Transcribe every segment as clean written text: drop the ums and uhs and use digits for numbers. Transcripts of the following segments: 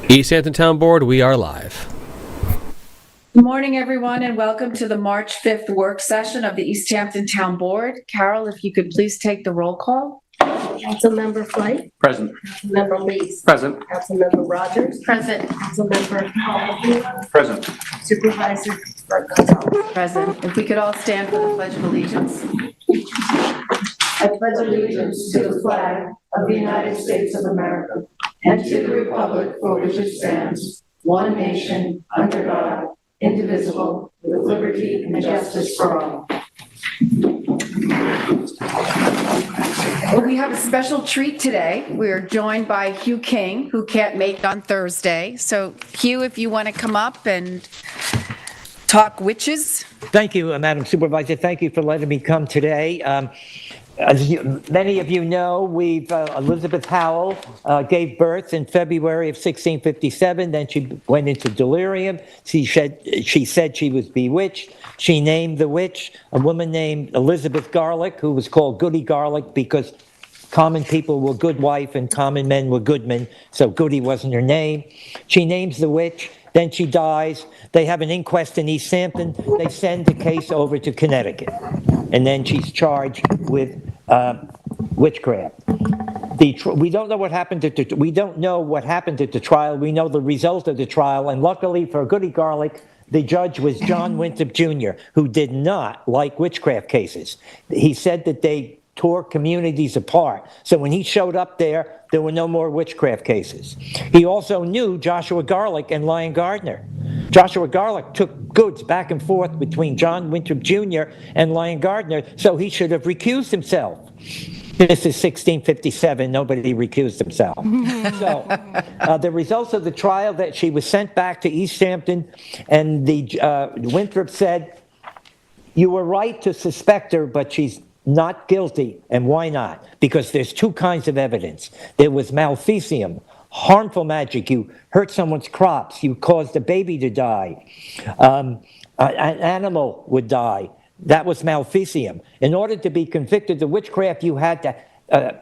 East Hampton Town Board, we are live. Good morning, everyone, and welcome to the March 5th work session of the East Hampton Town Board. Carol, if you could please take the roll call. Councilmember Flight. Present. Councilmember Lees. Present. Councilmember Rogers. Present. Councilmember Paul. Present. Supervisor Burkholz. Present. If we could all stand for the Pledge of Allegiance. I pledge allegiance to the flag of the United States of America and to the republic for which it stands, one nation, under God, indivisible, with liberty and justice for all. Well, we have a special treat today. We are joined by Hugh King, who can't make it on Thursday. So, Hugh, if you want to come up and talk witches. Thank you, Madam Supervisor. Thank you for letting me come today. As many of you know, Elizabeth Howell gave birth in February of 1657. Then she went into delirium. She said she was bewitched. She named the witch a woman named Elizabeth Garlick, who was called Goody Garlick because common people were good wife and common men were good men, so Goody wasn't her name. She names the witch. Then she dies. They have an inquest in East Hampton. They send the case over to Connecticut. And then she's charged with witchcraft. We don't know what happened at the trial. We know the result of the trial. And luckily for Goody Garlic, the judge was John Winthrop Jr., who did not like witchcraft cases. He said that they tore communities apart. So when he showed up there were no more witchcraft cases. He also knew Joshua Garlick and Lyon Gardner. Joshua Garlick took goods back and forth between John Winthrop Jr. and Lyon Gardner, so he should have recused himself. This is 1657. Nobody recused himself. So the results of the trial, that she was sent back to East Hampton, and the Winthrop said, "You were right to suspect her, but she's not guilty." And why not? Because there's two kinds of evidence. There was maleficium, harmful magic. You hurt someone's crops. You caused a baby to die. An animal would die. That was maleficium. In order to be convicted of witchcraft, you had to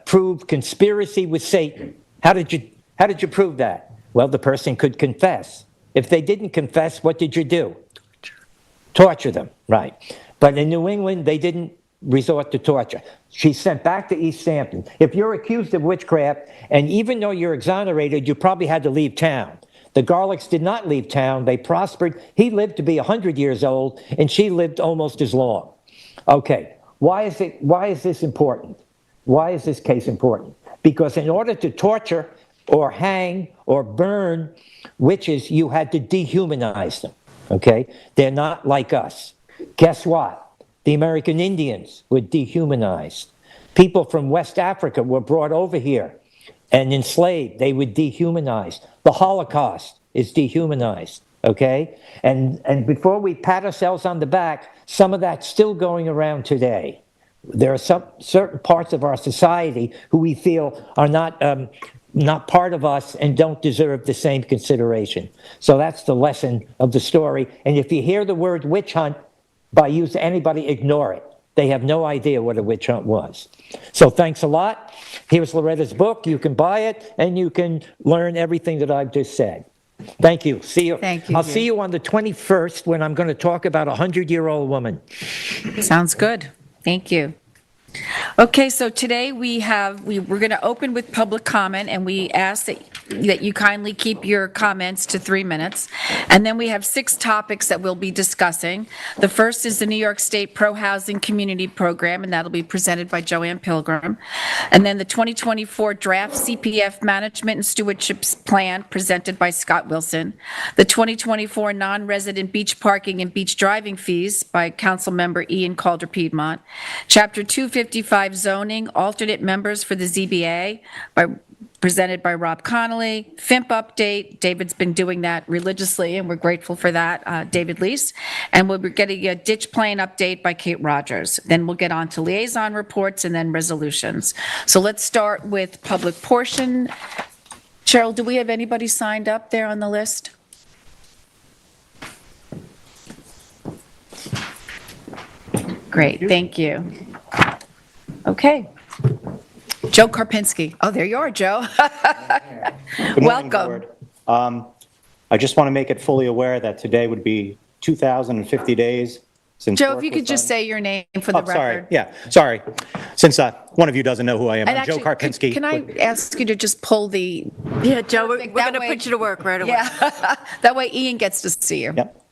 prove conspiracy with Satan. How did you prove that? Well, the person could confess. If they didn't confess, what did you do? Torture them, right. But in New England, they didn't resort to torture. She's sent back to East Hampton. If you're accused of witchcraft, and even though you're exonerated, you probably had to leave town. The Garlicks did not leave town. They prospered. He lived to be 100 years old, and she lived almost as long. Okay, why is this important? Why is this case important? Because in order to torture or hang or burn witches, you had to dehumanize them, okay? They're not like us. Guess what? The American Indians were dehumanized. People from West Africa were brought over here and enslaved. They were dehumanized. The Holocaust is dehumanized, okay? And before we pat ourselves on the back, some of that's still going around today. There are some certain parts of our society who we feel are not part of us and don't deserve the same consideration. So that's the lesson of the story. And if you hear the word witch hunt by using anybody, ignore it. They have no idea what a witch hunt was. So thanks a lot. Here's Loretta's book. You can buy it, and you can learn everything that I've just said. Thank you. See you. Thank you. I'll see you on the 21st when I'm going to talk about a 100-year-old woman. Sounds good. Thank you. Okay, so today we're going to open with public comment, and we ask that you kindly keep your comments to 3 minutes. And then we have 6 topics that we'll be discussing. The first is the New York State Pro-Housing Community Program, and that'll be presented by Joanne Pilgrim. And then the 2024 Draft CPF Management and Stewardship Plan, presented by Scott Wilson. The 2024 Non-Resident Beach Parking and Beach Driving Fees by Councilmember Ian Calder-Piedmont. Chapter 255 Zoning, alternate members for the ZBA, presented by Rob Connolly. FIMP update, David's been doing that religiously, and we're grateful for that, David Lease. And we'll be getting a ditch plan update by Kate Rogers. Then we'll get on to liaison reports and then resolutions. So let's start with public portion. Cheryl, do we have anybody signed up there on the list? Great, thank you. Okay. Joe Karpinski. Oh, there you are, Joe. Good morning, Welcome. Board. I just want to make it fully aware that today would be 2,050 days since Joe, work if you was could just done. say your name for the Oh, sorry. record. Yeah, sorry. Since one of you doesn't know who I am, And I'm Joe actually, Karpinski. can I ask you to just pull the, Yeah, Joe, we're Perfect. going That to way- put you to work right away. yeah, that way Ian gets to see you. Yep.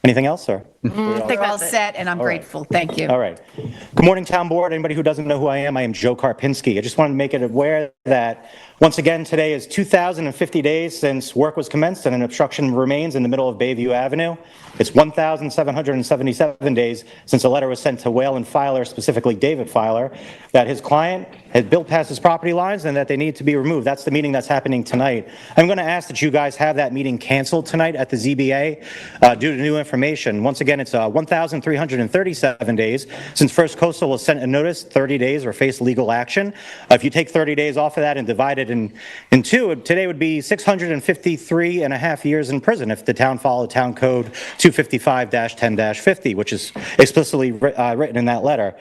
Anything else, sir? I think We're all that's it. set, and I'm right. grateful. Thank you. All right. Good morning, Town Board. Anybody who doesn't know who I am Joe Karpinski. I just wanted to make it aware that, once again, today is 2,050 days since work was commenced and an obstruction remains in the middle of Bayview Avenue. It's 1,777 days since a letter was sent to Whalen Filer, specifically David Filer, that his client had built past his property lines and that they need to be removed. That's the meeting that's happening tonight. I'm going to ask that you guys have that meeting canceled tonight at the ZBA due to new information. Once again, it's 1,337 days since First Coastal was sent a notice, 30 days or face legal action. If you take 30 days off of that and divide it in two, today would be 653 and a half years in prison if the town followed Town Code 255-10-50, which is explicitly written in that letter.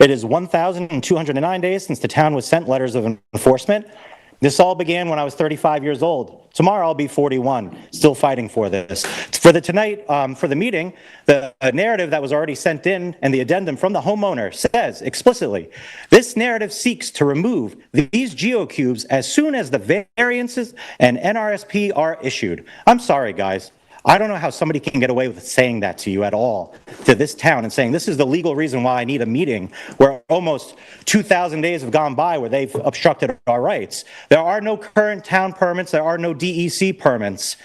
It is 1,209 days since the town was sent letters of enforcement. This all began when I was 35 years old. Tomorrow I'll be 41, still fighting for this. For the meeting, the narrative that was already sent in and the addendum from the homeowner says explicitly, this narrative seeks to remove these geocubes as soon as the variances and NRSP are issued. I'm sorry, guys. I don't know how somebody can get away with saying that to you at all, to this town, and saying this is the legal reason why I need a meeting where almost 2,000 days have gone by where they've obstructed our rights. There are no current town permits. There are no DEC permits.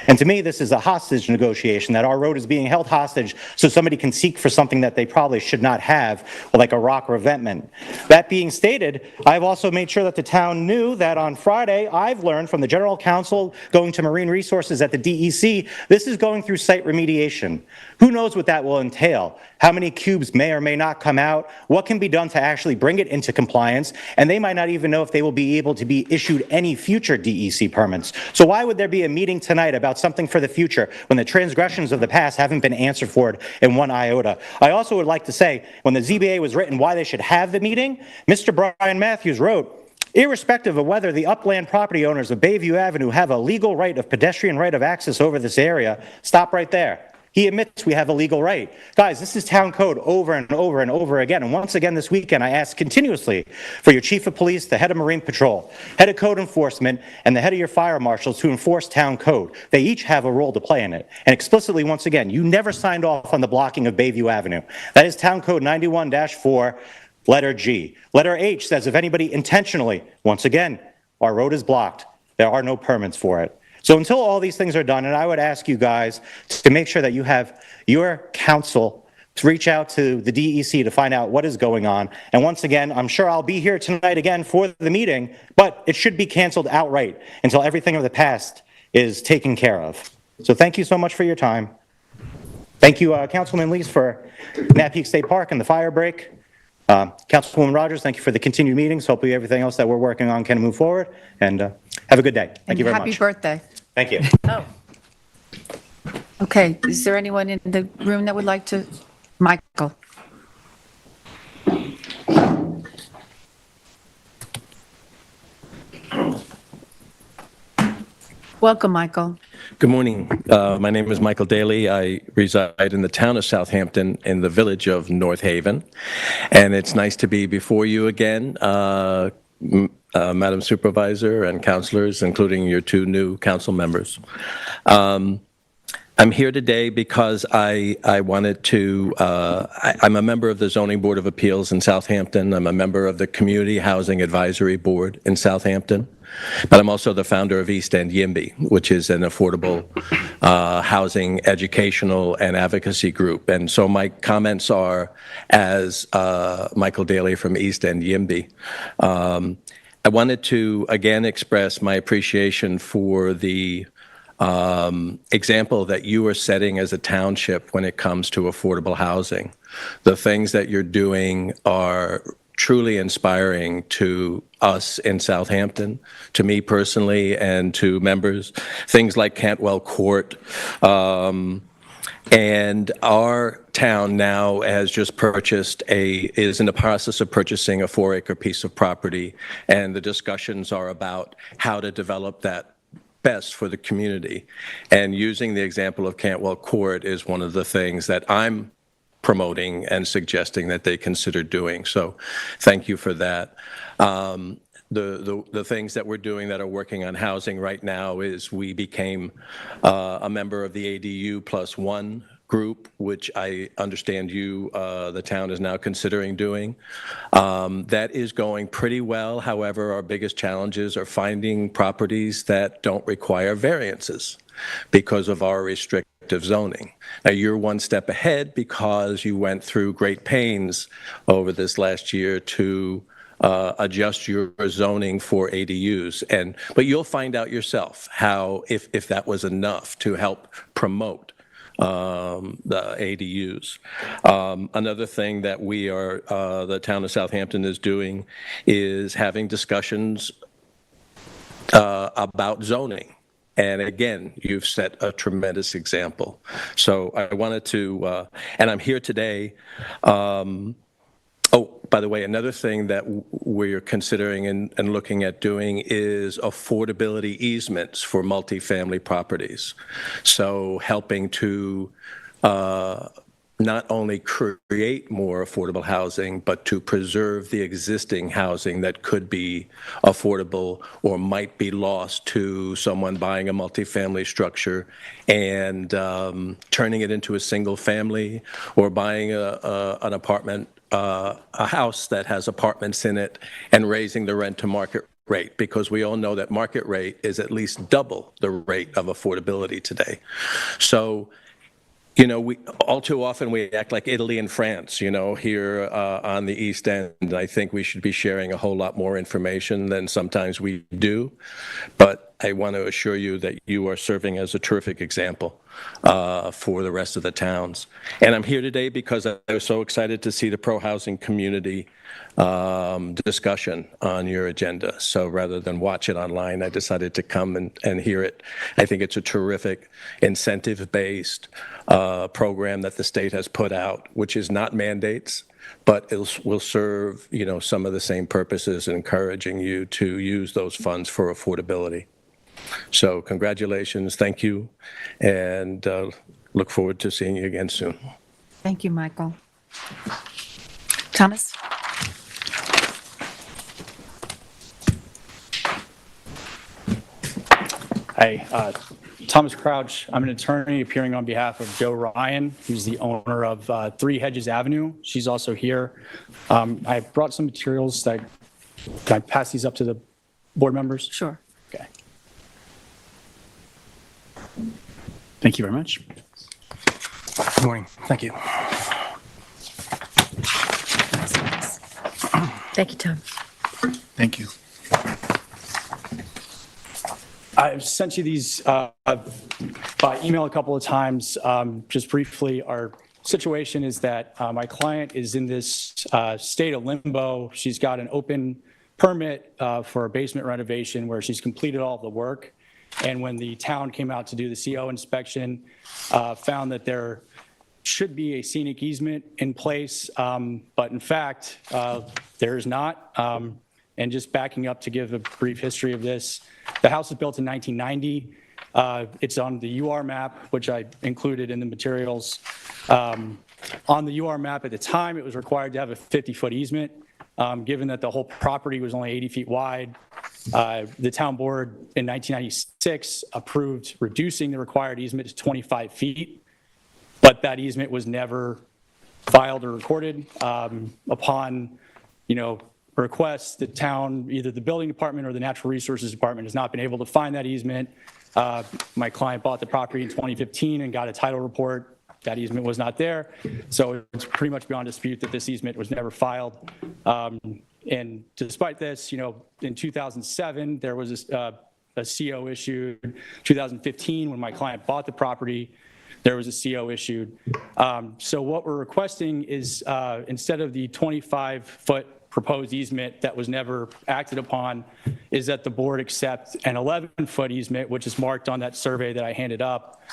And to me, this is a hostage negotiation, that our road is being held hostage so somebody can seek for something that they probably should not have, like a rock revetment. That being stated, I've also made sure that the town knew that on Friday, I've learned from the General Counsel going to Marine Resources at the DEC, this is going through site remediation. Who knows what that will entail? How many cubes may or may not come out? What can be done to actually bring it into compliance? And they might not even know if they will be able to be issued any future DEC permits. So why would there be a meeting tonight about something for the future when the transgressions of the past haven't been answered for it in one iota? I also would like to say, when the ZBA was written why they should have the meeting, Mr. Brian Matthews wrote, irrespective of whether the upland property owners of Bayview Avenue have a legal right of pedestrian right of access over this area, stop right there. He admits we have a legal right. Guys, this is town code over and over and over again. And once again this weekend, I ask continuously for your chief of police, the head of Marine Patrol, head of code enforcement, and the head of your fire marshals to enforce town code. They each have a role to play in it. And explicitly, once again, you never signed off on the blocking of Bayview Avenue. That is town code 91-4, letter G. Letter H says if anybody intentionally, once again, our road is blocked. There are no permits for it. So until all these things are done, and I would ask you guys to make sure that you have your counsel to reach out to the DEC to find out what is going on. And once again, I'm sure I'll be here tonight again for the meeting, but it should be canceled outright until everything of the past is taken care of. So thank you so much for your time. Thank you, Councilman Lees, for Nat Peak State Park and the fire break. Councilwoman Rogers, thank you for the continued meetings. Hopefully everything else that we're working on can move forward. And have a good day. Thank you very Happy much. birthday. Thank you. Oh. Okay, is there anyone in the room that would like to? Michael? Welcome, Michael. Good morning. My name is Michael Daly. I reside in the town of Southampton in the village of North Haven. And it's nice to be before you again, Madam Supervisor and councilors, including your two new council members. I'm here today because I wanted to, I'm a member of the Zoning Board of Appeals in Southampton. I'm a member of the Community Housing Advisory Board in Southampton. But I'm also the founder of East End YIMBY, which is an affordable housing, educational, and advocacy group. And so my comments are as Michael Daly from East End YIMBY. I wanted to, again, express my appreciation for the example that you are setting as a township when it comes to affordable housing. The things that you're doing are truly inspiring to us in Southampton, to me personally, and to members. Things like Cantwell Court, And our town now has just is in the process of purchasing a 4-acre piece of property, and the discussions are about how to develop that best for the community. And using the example of Cantwell Court is one of the things that I'm promoting and suggesting that they consider doing. So thank you for that. The things that we're doing that are working on housing right now is we became a member of the ADU +1 group, which I understand the town is now considering doing. That is going pretty well. However, our biggest challenges are finding properties that don't require variances because of our restrictive zoning. Now, you're one step ahead because you went through great pains over this last year to adjust your zoning for ADUs, but you'll find out yourself how if that was enough to help promote the ADUs. Another thing that the town of Southampton is doing is having discussions about zoning. And again, you've set a tremendous example. So I wanted to, and I'm here today. By the way, another thing that we're considering and looking at doing is affordability easements for multifamily properties. So helping to not only create more affordable housing, but to preserve the existing housing that could be affordable or might be lost to someone buying a multifamily structure and turning it into a single family, or buying an apartment, a house that has apartments in it and raising the rent to market rate, because we all know that market rate is at least double the rate of affordability today. So, we all too often we act like Italy and France, here on the East End. I think we should be sharing a whole lot more information than sometimes we do. But I want to assure you that you are serving as a terrific example for the rest of the towns. And I'm here today because I was so excited to see the pro-housing community discussion on your agenda. So rather than watch it online, I decided to come and hear it. I think it's a terrific incentive-based program that the state has put out, which is not mandates, but it will serve, some of the same purposes, encouraging you to use those funds for affordability. So congratulations, thank you, and look forward to seeing you again soon. Thank you, Michael. Thomas? Hi, Thomas Crouch. I'm an attorney appearing on behalf of Joe Ryan, who's the owner of 3 Hedges Avenue. She's also here. I brought some materials can I pass these up to the board members? Sure. Okay. Thank you very much. Good morning. Thank you. Thank you, Tom. Thank you. I've sent you these by email a couple of times. Just briefly, our situation is that my client is in this state of limbo. She's got an open permit for a basement renovation where she's completed all of the work. And when the town came out to do the CO inspection, found that there should be a scenic easement in place, but in fact, there is not. And just backing up to give a brief history of this, the house was built in 1990. It's on the UR map, which I included in the materials. On the UR map at the time, it was required to have a 50-foot easement. Given that the whole property was only 80 feet wide, the town board in 1996 approved reducing the required easement to 25 feet, but that easement was never filed or recorded. Upon, request, the town, either the building department or the natural resources department, has not been able to find that easement. My client bought the property in 2015 and got a title report. That easement was not there. So it's pretty much beyond dispute that this easement was never filed. And despite this, in 2007, there was a CO issued. 2015, when my client bought the property, there was a CO issued. So what we're requesting is instead of the 25-foot proposed easement that was never acted upon, is that the board accept an 11-foot easement, which is marked on that survey that I handed up.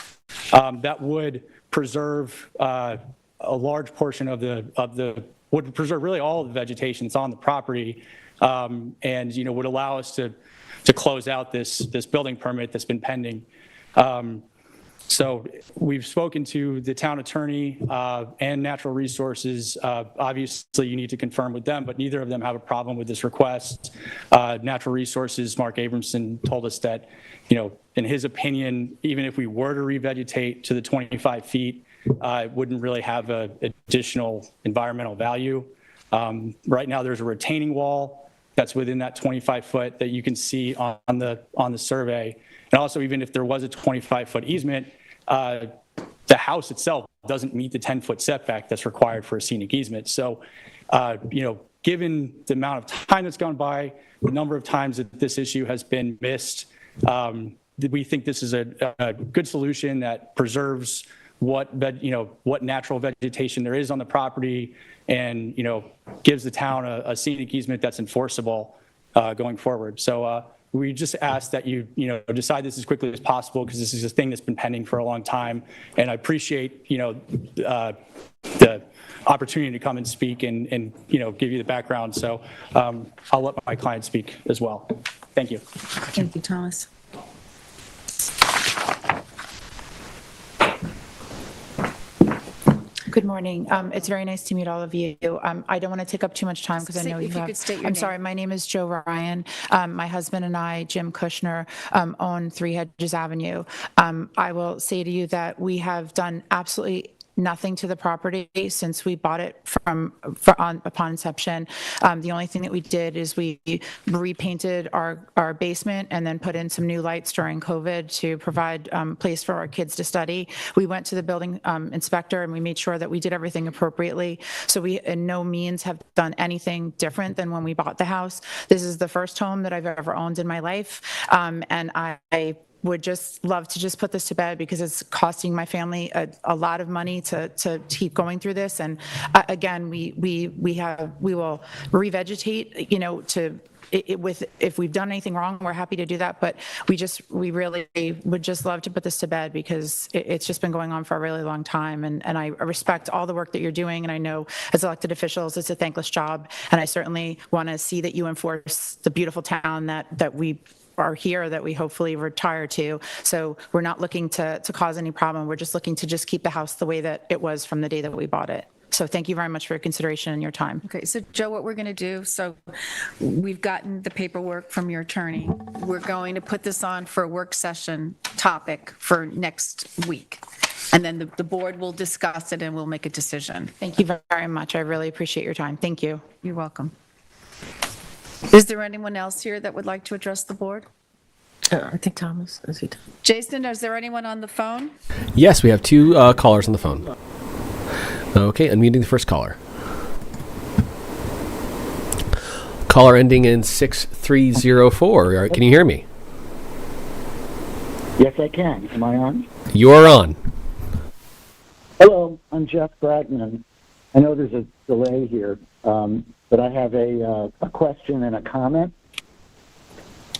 That would preserve a large portion would preserve really all of the vegetation that's on the property, and would allow us to close out this building permit that's been pending. So we've spoken to the town attorney and natural resources. Obviously, you need to confirm with them, but neither of them have a problem with this request. Natural resources, Mark Abramson, told us that, in his opinion, even if we were to revegetate to the 25 feet, it wouldn't really have an additional environmental value. Right now, there's a retaining wall that's within that 25 foot that you can see on the survey. And also, even if there was a 25-foot easement, the house itself doesn't meet the 10-foot setback that's required for a scenic easement. So, given the amount of time that's gone by, the number of times that this issue has been missed, we think this is a good solution that preserves what natural vegetation there is on the property, and gives the town a scenic easement that's enforceable going forward. So we just ask that you decide this as quickly as possible, because this is a thing that's been pending for a long time, and I appreciate the opportunity to come and speak and give you the background. So I'll let my client speak as well. Thank you. Thank you, Thomas. Good morning. It's very nice to meet all of you. I don't want to take up too much time because I know you If you have. could state your I'm name. sorry. My name is Joe Ryan. My husband and I, Jim Kushner, own 3 Hedges Avenue. I will say to you that we have done absolutely nothing to the property since we bought it upon inception. The only thing that we did is we repainted our basement and then put in some new lights during COVID to provide place for our kids to study. We went to the building inspector and we made sure that we did everything appropriately. So we in no means have done anything different than when we bought the house. This is the first home that I've ever owned in my life. And I would just love to just put this to bed, because it's costing my family a lot of money to keep going through this. And again, we will revegetate, if we've done anything wrong, we're happy to do that. But we really would just love to put this to bed, because it's just been going on for a really long time. And I respect all the work that you're doing. And I know as elected officials, it's a thankless job. And I certainly want to see that you enforce the beautiful town that we are here, that we hopefully retire to. So we're not looking to cause any problem. We're just looking to just keep the house the way that it was from the day that we bought it. So thank you very much for your consideration and your time. Okay, so Joe, what we're going to do, so we've gotten the paperwork from your attorney. We're going to put this on for a work session topic for next week. And then the board will discuss it and we'll make a decision. Thank you very much. I really appreciate your time. Thank you. You're welcome. Is there anyone else here that would like to address the board? I think Thomas, is he? Jason, is there anyone on the phone? Yes, we have 2 callers on the phone. Okay, unmuting the first caller. Caller ending in 6304. Can you hear me? Yes, I can. Am I on? You're on. Hello, I'm Jeff Bragman. I know there's a delay here, but I have a question and a comment.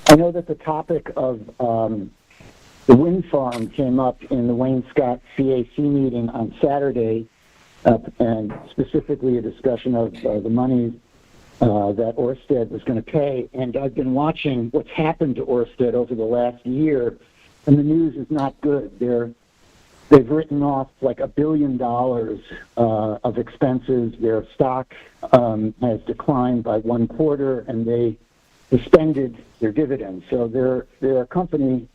I know that the topic of the wind farm came up in the Wayne Scott CAC meeting on Saturday, and specifically a discussion of the money that Ørsted was going to pay. And I've been watching what's happened to Ørsted over the last year, and the news is not good. They've written off like $1 billion of expenses. Their stock has declined by 1/4, and they suspended their dividends. So they're a company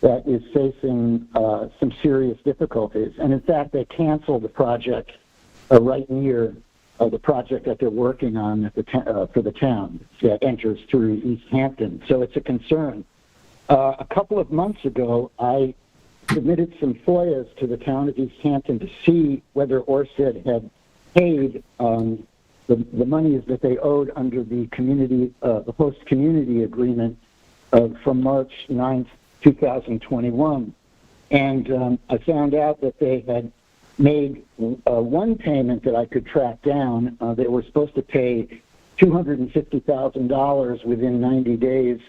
that is facing some serious difficulties. And in fact, they canceled the project right near the project that they're working on at for the town that enters through East Hampton. So it's a concern. A couple of months ago, I submitted some FOIAs to the town of East Hampton to see whether Ørsted had paid the monies that they owed under the host community agreement from March 9th, 2021. And I found out that they had made one payment that I could track down. They were supposed to pay $250,000 within 90 days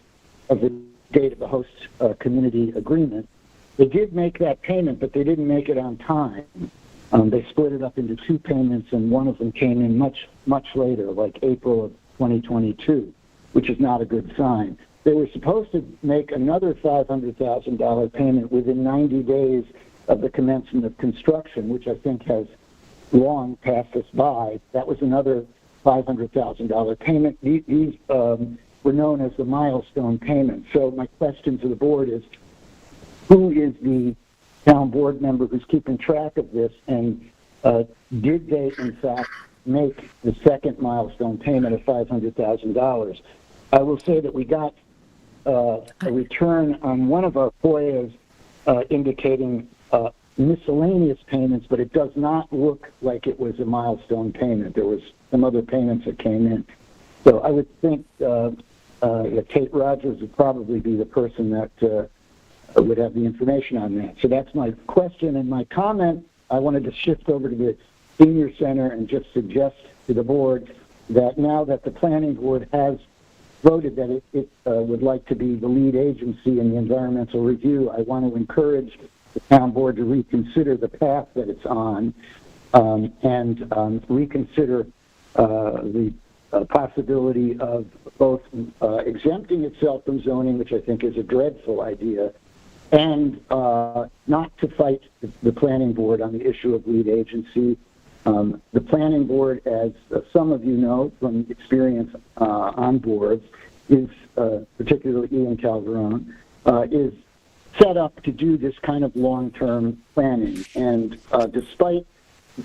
of the date of the host community agreement. They did make that payment, but they didn't make it on time. They split it up into 2 payments, and one of them came in much, much later, like April of 2022, which is not a good sign. They were supposed to make another $500,000 payment within 90 days of the commencement of construction, which I think has long passed us by. That was another $500,000 payment. These were known as the milestone payments. So my question to the board is, who is the town board member who's keeping track of this, and did they, in fact, make the second milestone payment of $500,000? I will say that we got a return on one of our FOIAs indicating miscellaneous payments, but it does not look like it was a milestone payment. There was some other payments that came in. So I would think Kate Rogers would probably be the person that would have the information on that. So that's my question. And my comment, I wanted to shift over to the senior center and just suggest to the board that now that the planning board has voted that it would like to be the lead agency in the environmental review, I want to encourage the town board to reconsider the path that it's on, and reconsider the possibility of both exempting itself from zoning, which I think is a dreadful idea, and not to fight the planning board on the issue of lead agency. The planning board, as some of you know from experience on boards, is particularly Ian Calderon, is set up to do this kind of long-term planning. And despite,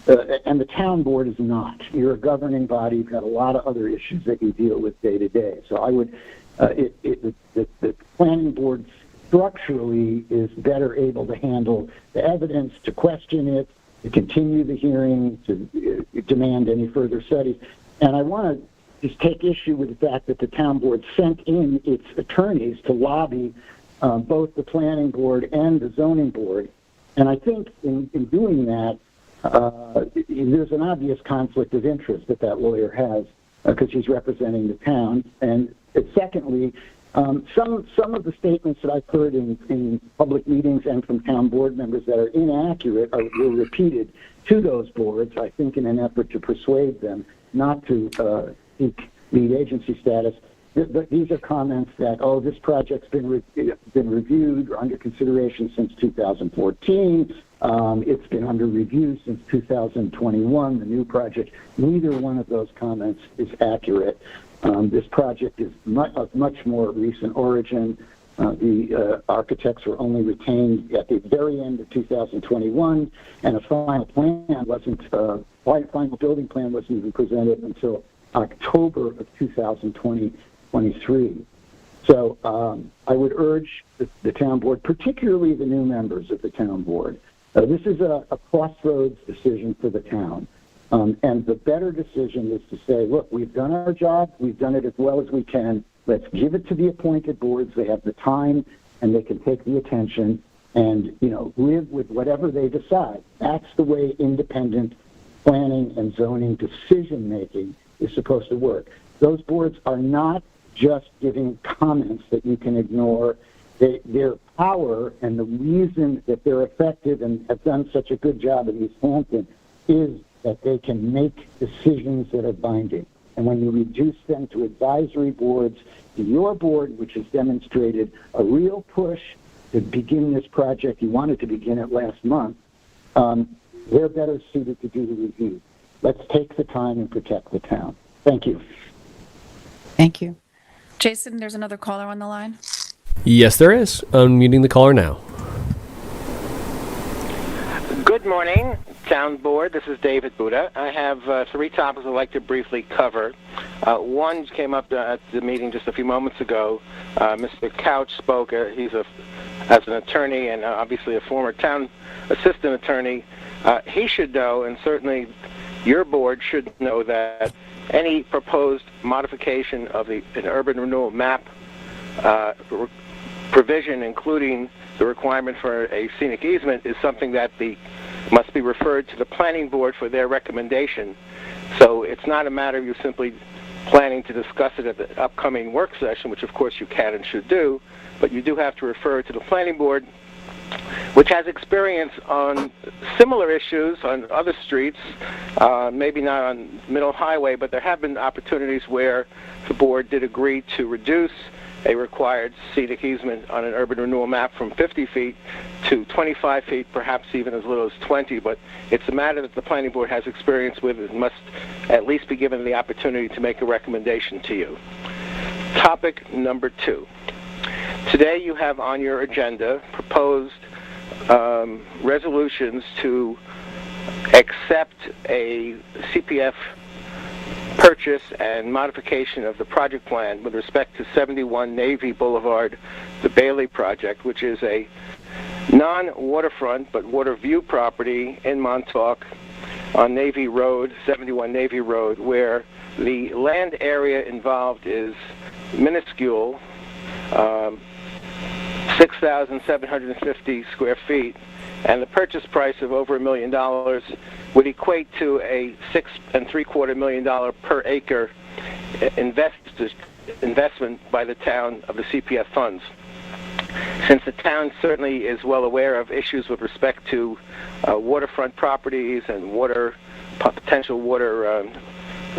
and the town board is not. You're a governing body. You've got a lot of other issues that you deal with day to day. So I would, the planning board structurally is better able to handle the evidence, to question it, to continue the hearing, to demand any further studies. And I want to just take issue with the fact that the town board sent in its attorneys to lobby both the planning board and the zoning board. And I think in doing that, there's an obvious conflict of interest that lawyer has because he's representing the town. And secondly, some of the statements that I've heard in public meetings and from town board members that are inaccurate were repeated to those boards, I think in an effort to persuade them not to seek lead agency status. These are comments that, oh, this project's been reviewed or under consideration since 2014. It's been under review since 2021, the new project. Neither one of those comments is accurate. This project is of much more recent origin. The architects were only retained at the very end of 2021, and a final plan wasn't, final building plan wasn't even presented until October of 2023. So I would urge the town board, particularly the new members of the town board, this is a crossroads decision for the town. And the better decision is to say, look, we've done our job. We've done it as well as we can. Let's give it to the appointed boards. They have the time and they can take the attention and, live with whatever they decide. That's the way independent planning and zoning decision-making is supposed to work. Those boards are not just giving comments that you can ignore. Their power and the reason that they're effective and have done such a good job in East Hampton is that they can make decisions that are binding. And when you reduce them to advisory boards, to your board, which has demonstrated a real push to begin this project, you wanted to begin it last month, they're better suited to do the review. Let's take the time and protect the town. Thank you. Thank you. Jason, there's another caller on the line. Yes, there is. Unmuting the caller now. Good morning, Town Board. This is David Buda. I have 3 topics I'd like to briefly cover. One came up at the meeting just a few moments ago. Mr. Couch spoke. He's as an attorney and obviously a former town assistant attorney. He should know, and certainly your board should know, that any proposed modification of an urban renewal map provision, including the requirement for a scenic easement, is something that must be referred to the planning board for their recommendation. So it's not a matter of you simply planning to discuss it at the upcoming work session, which of course you can and should do, but you do have to refer to the planning board which has experience on similar issues on other streets, maybe not on Middle Highway, but there have been opportunities where the board did agree to reduce a required scenic easement on an urban renewal map from 50 feet to 25 feet, perhaps even as little as 20, but it's a matter that the planning board has experience with and must at least be given the opportunity to make a recommendation to you. Topic number 2. Today you have on your agenda proposed resolutions to accept a CPF purchase and modification of the project plan with respect to 71 Navy Boulevard, the Bailey project, which is a non-waterfront but water view property in Montauk on Navy Road, 71 Navy Road, where the land area involved is minuscule, 6,750 square feet, and the purchase price of over $1 million would equate to a $6.75 million per acre investment by the town of the CPF funds. Since the town certainly is well aware of issues with respect to waterfront properties and potential water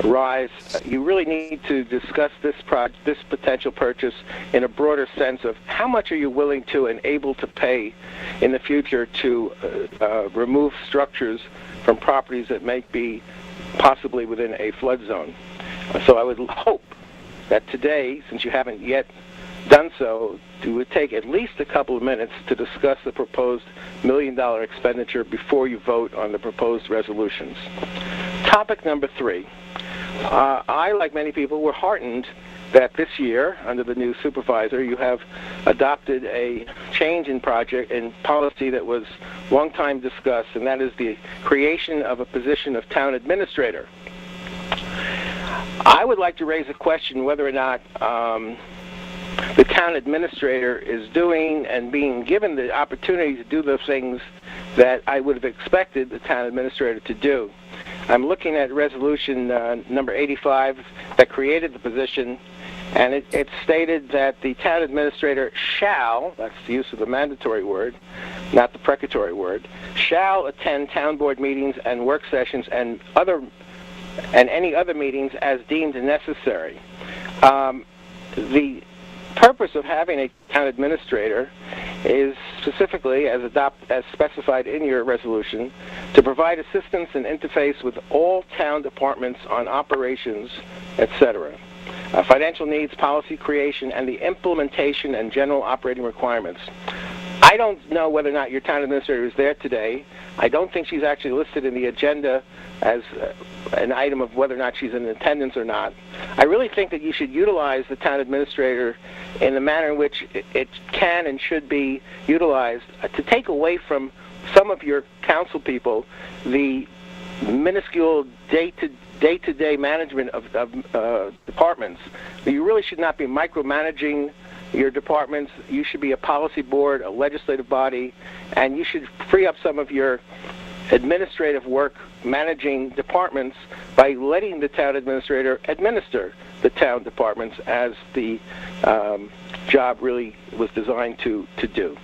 rise, you really need to discuss this potential purchase in a broader sense of how much are you willing to and able to pay in the future to remove structures from properties that may be possibly within a flood zone. So I would hope that today, since you haven't yet done so, you would take at least a couple of minutes to discuss the proposed $1 million expenditure before you vote on the proposed resolutions. Topic number 3. I, like many people, were heartened that this year, under the new supervisor, you have adopted a change in policy that was long time discussed, and that is the creation of a position of town administrator. I would like to raise a question whether or not the town administrator is doing and being given the opportunity to do the things that I would have expected the town administrator to do. I'm looking at resolution number 85 that created the position, and it stated that the town administrator shall, that's the use of the mandatory word, not the precatory word, shall attend town board meetings and work sessions and any other meetings as deemed necessary. The purpose of having a town administrator is specifically, as specified in your resolution, to provide assistance and interface with all town departments on operations, etc., financial needs, policy creation, and the implementation and general operating requirements. I don't know whether or not your town administrator is there today. I don't think she's actually listed in the agenda as an item of whether or not she's in attendance or not. I really think that you should utilize the town administrator in the manner in which it can and should be utilized to take away from some of your council people the minuscule day-to-day management of departments. You really should not be micromanaging your departments. You should be a policy board, a legislative body, and you should free up some of your administrative work managing departments by letting the town administrator administer the town departments as the job really was designed to do.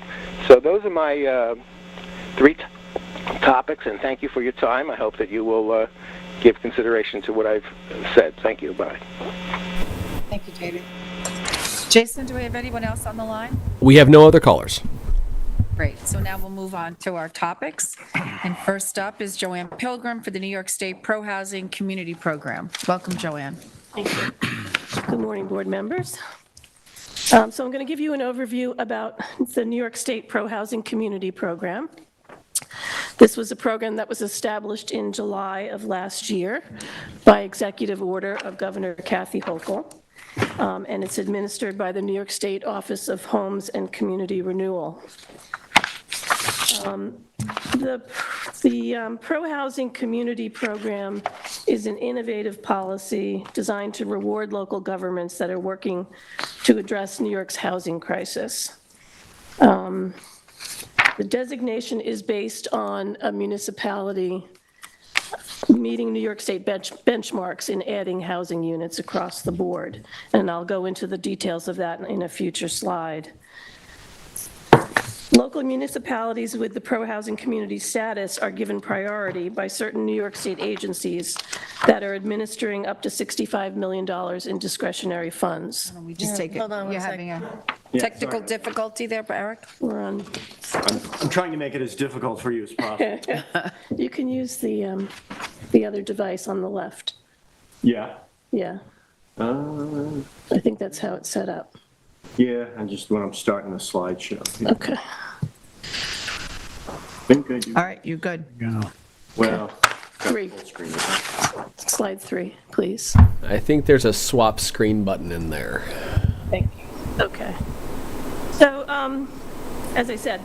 So those are my 3 topics, and thank you for your time. I hope that you will give consideration to what I've said. Thank you. Bye. Thank you, David. Jason, do we have anyone else on the line? We have no other callers. Great. So now we'll move on to our topics. And first up is Joanne Pilgrim for the New York State Pro Housing Community Program. Welcome, Joanne. Thank you. Good morning, board members. So I'm going to give you an overview about the New York State Pro Housing Community Program. This was a program that was established in July of last year by executive order of Governor Kathy Hochul, and it's administered by the New York State Office of Homes and Community Renewal. The Pro Housing Community Program is an innovative policy designed to reward local governments that are working to address New York's housing crisis. The designation is based on a municipality meeting New York State benchmarks in adding housing units across the board, and I'll go into the details of that in a future slide. Local municipalities with the pro-housing community status are given priority by certain New York State agencies that are administering up to $65 million in discretionary funds. We just take it. Hold on one You're second. having a technical difficulty there, Eric? We're on, I'm trying to make it as difficult for you as possible. you can use the other device on the left. Yeah. Yeah, I think that's how it's set up. Yeah, and just when I'm starting the slideshow. Okay. Think I do. All right, you're good. Well, Three. full screen. Slide 3, please. I think there's a swap screen button in there. Thank you. Okay. So, as I said,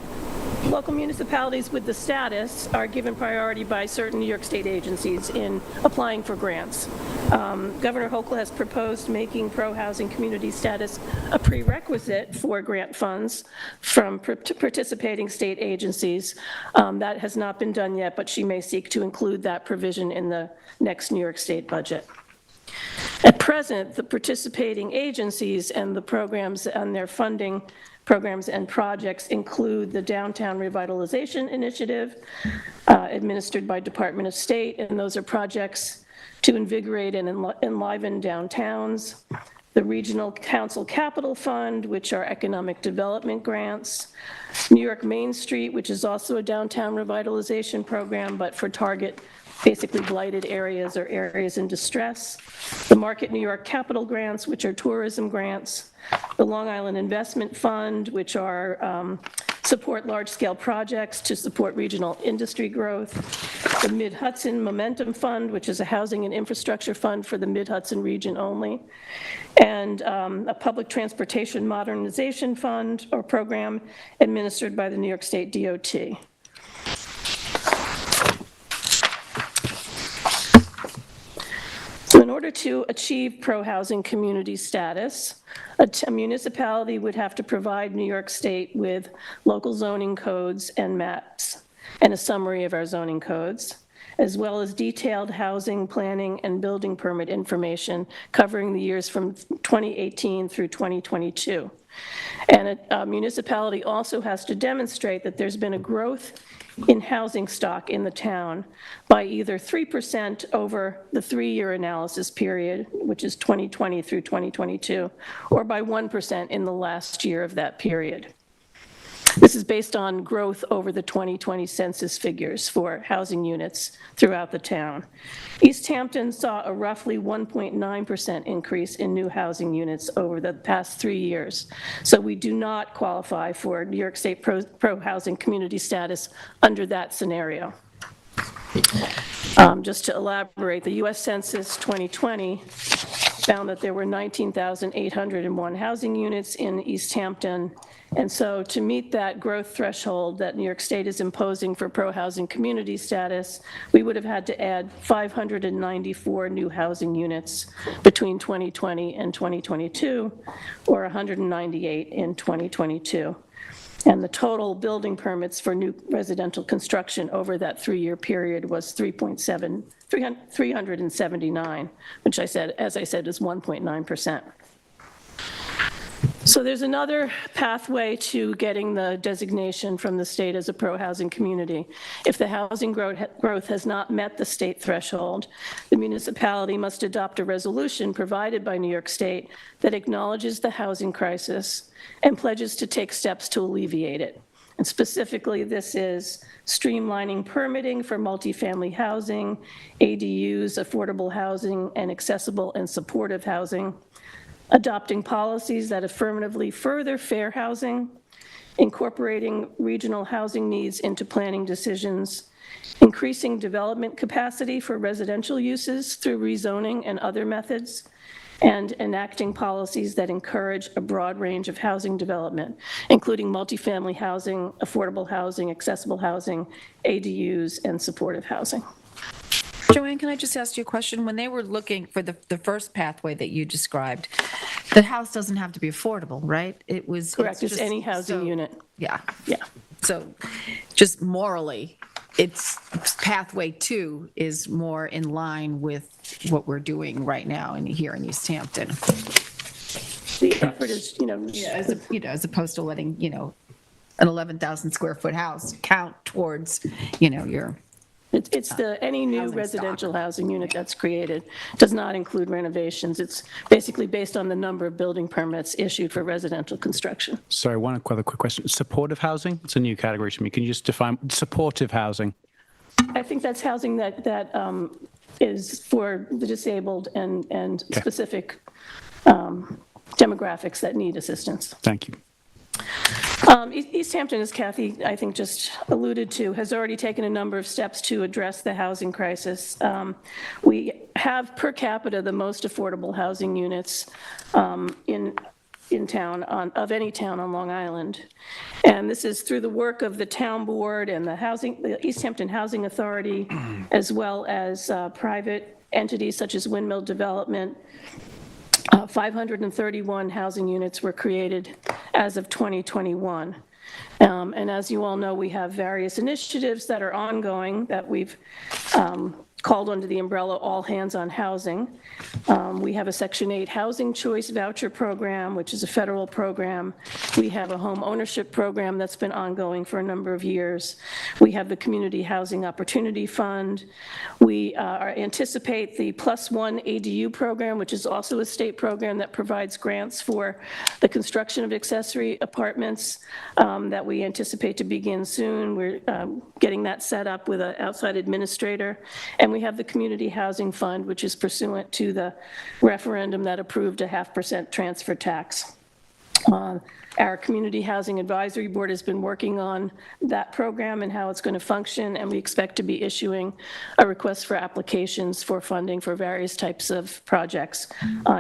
local municipalities with the status are given priority by certain New York State agencies in applying for grants. Governor Hochul has proposed making pro-housing community status a prerequisite for grant funds from participating state agencies. That has not been done yet, but she may seek to include that provision in the next New York State budget. At present, the participating agencies and the programs and their funding programs and projects include the Downtown Revitalization Initiative, administered by Department of State, and those are projects to invigorate and enliven downtowns. The Regional Council Capital Fund, which are economic development grants. New York Main Street, which is also a downtown revitalization program, but for target basically blighted areas or areas in distress. The Market New York Capital Grants, which are tourism grants. The Long Island Investment Fund, which are support large-scale projects to support regional industry growth. The Mid-Hudson Momentum Fund, which is a housing and infrastructure fund for the Mid-Hudson region only. And a Public Transportation Modernization Fund or program administered by the New York State DOT. So in order to achieve pro-housing community status, a municipality would have to provide New York State with local zoning codes and maps and a summary of our zoning codes, as well as detailed housing, planning, and building permit information covering the years from 2018 through 2022. And a municipality also has to demonstrate that there's been a growth in housing stock in the town by either 3% over the 3-year analysis period, which is 2020 through 2022, or by 1% in the last year of that period. This is based on growth over the 2020 census figures for housing units throughout the town. East Hampton saw a roughly 1.9% increase in new housing units over the past 3 years. So we do not qualify for New York State pro-housing community status under that scenario. Just to elaborate, the US Census 2020 found that there were 19,801 housing units in East Hampton. And so to meet that growth threshold that New York State is imposing for pro-housing community status, we would have had to add 594 new housing units between 2020 and 2022, or 198 in 2022. And the total building permits for new residential construction over that 3-year period was 379, which as I said, is 1.9%. So there's another pathway to getting the designation from the state as a pro-housing community. If the housing growth has not met the state threshold, the municipality must adopt a resolution provided by New York State that acknowledges the housing crisis and pledges to take steps to alleviate it. And specifically, this is streamlining permitting for multifamily housing, ADUs, affordable housing, and accessible and supportive housing, adopting policies that affirmatively further fair housing, incorporating regional housing needs into planning decisions, increasing development capacity for residential uses through rezoning and other methods, and enacting policies that encourage a broad range of housing development, including multifamily housing, affordable housing, accessible housing, ADUs, and supportive housing. Joanne, can I just ask you a question? When they were looking for the first pathway that you described, the house doesn't have to be affordable, right? It was Correct, just any housing unit. Yeah. Yeah. So just morally, it's pathway 2 is more in line with what we're doing right now here in East Hampton. The effort is, As opposed to letting, an 11,000 square foot house count towards, your. It's any new Housing residential housing unit that's created does not include renovations. It's basically based on the number of building permits issued for residential construction. Sorry, one other quick question. Supportive housing? It's a new category to me. Can you just define supportive housing? I think that's housing that is for the disabled and specific demographics that need assistance. Thank you. East Hampton, as Kathy, I think, just alluded to, has already taken a number of steps to address the housing crisis. We have per capita the most affordable housing units in town, of any town on Long Island. And this is through the work of the town board and the East Hampton Housing Authority, as well as private entities such as Windmill Development. 531 housing units were created as of 2021. And as you all know, we have various initiatives that are ongoing that we've called under the umbrella All Hands on Housing. We have a Section 8 Housing Choice Voucher Program, which is a federal program. We have a home ownership program that's been ongoing for a number of years. We have the Community Housing Opportunity Fund. We anticipate the Plus One ADU program, which is also a state program that provides grants for the construction of accessory apartments that we anticipate to begin soon. We're getting that set up with an outside administrator. And we have the Community Housing Fund, which is pursuant to the referendum that approved a 0.5% transfer tax. Our Community Housing Advisory Board has been working on that program and how it's going to function, and we expect to be issuing a request for applications for funding for various types of projects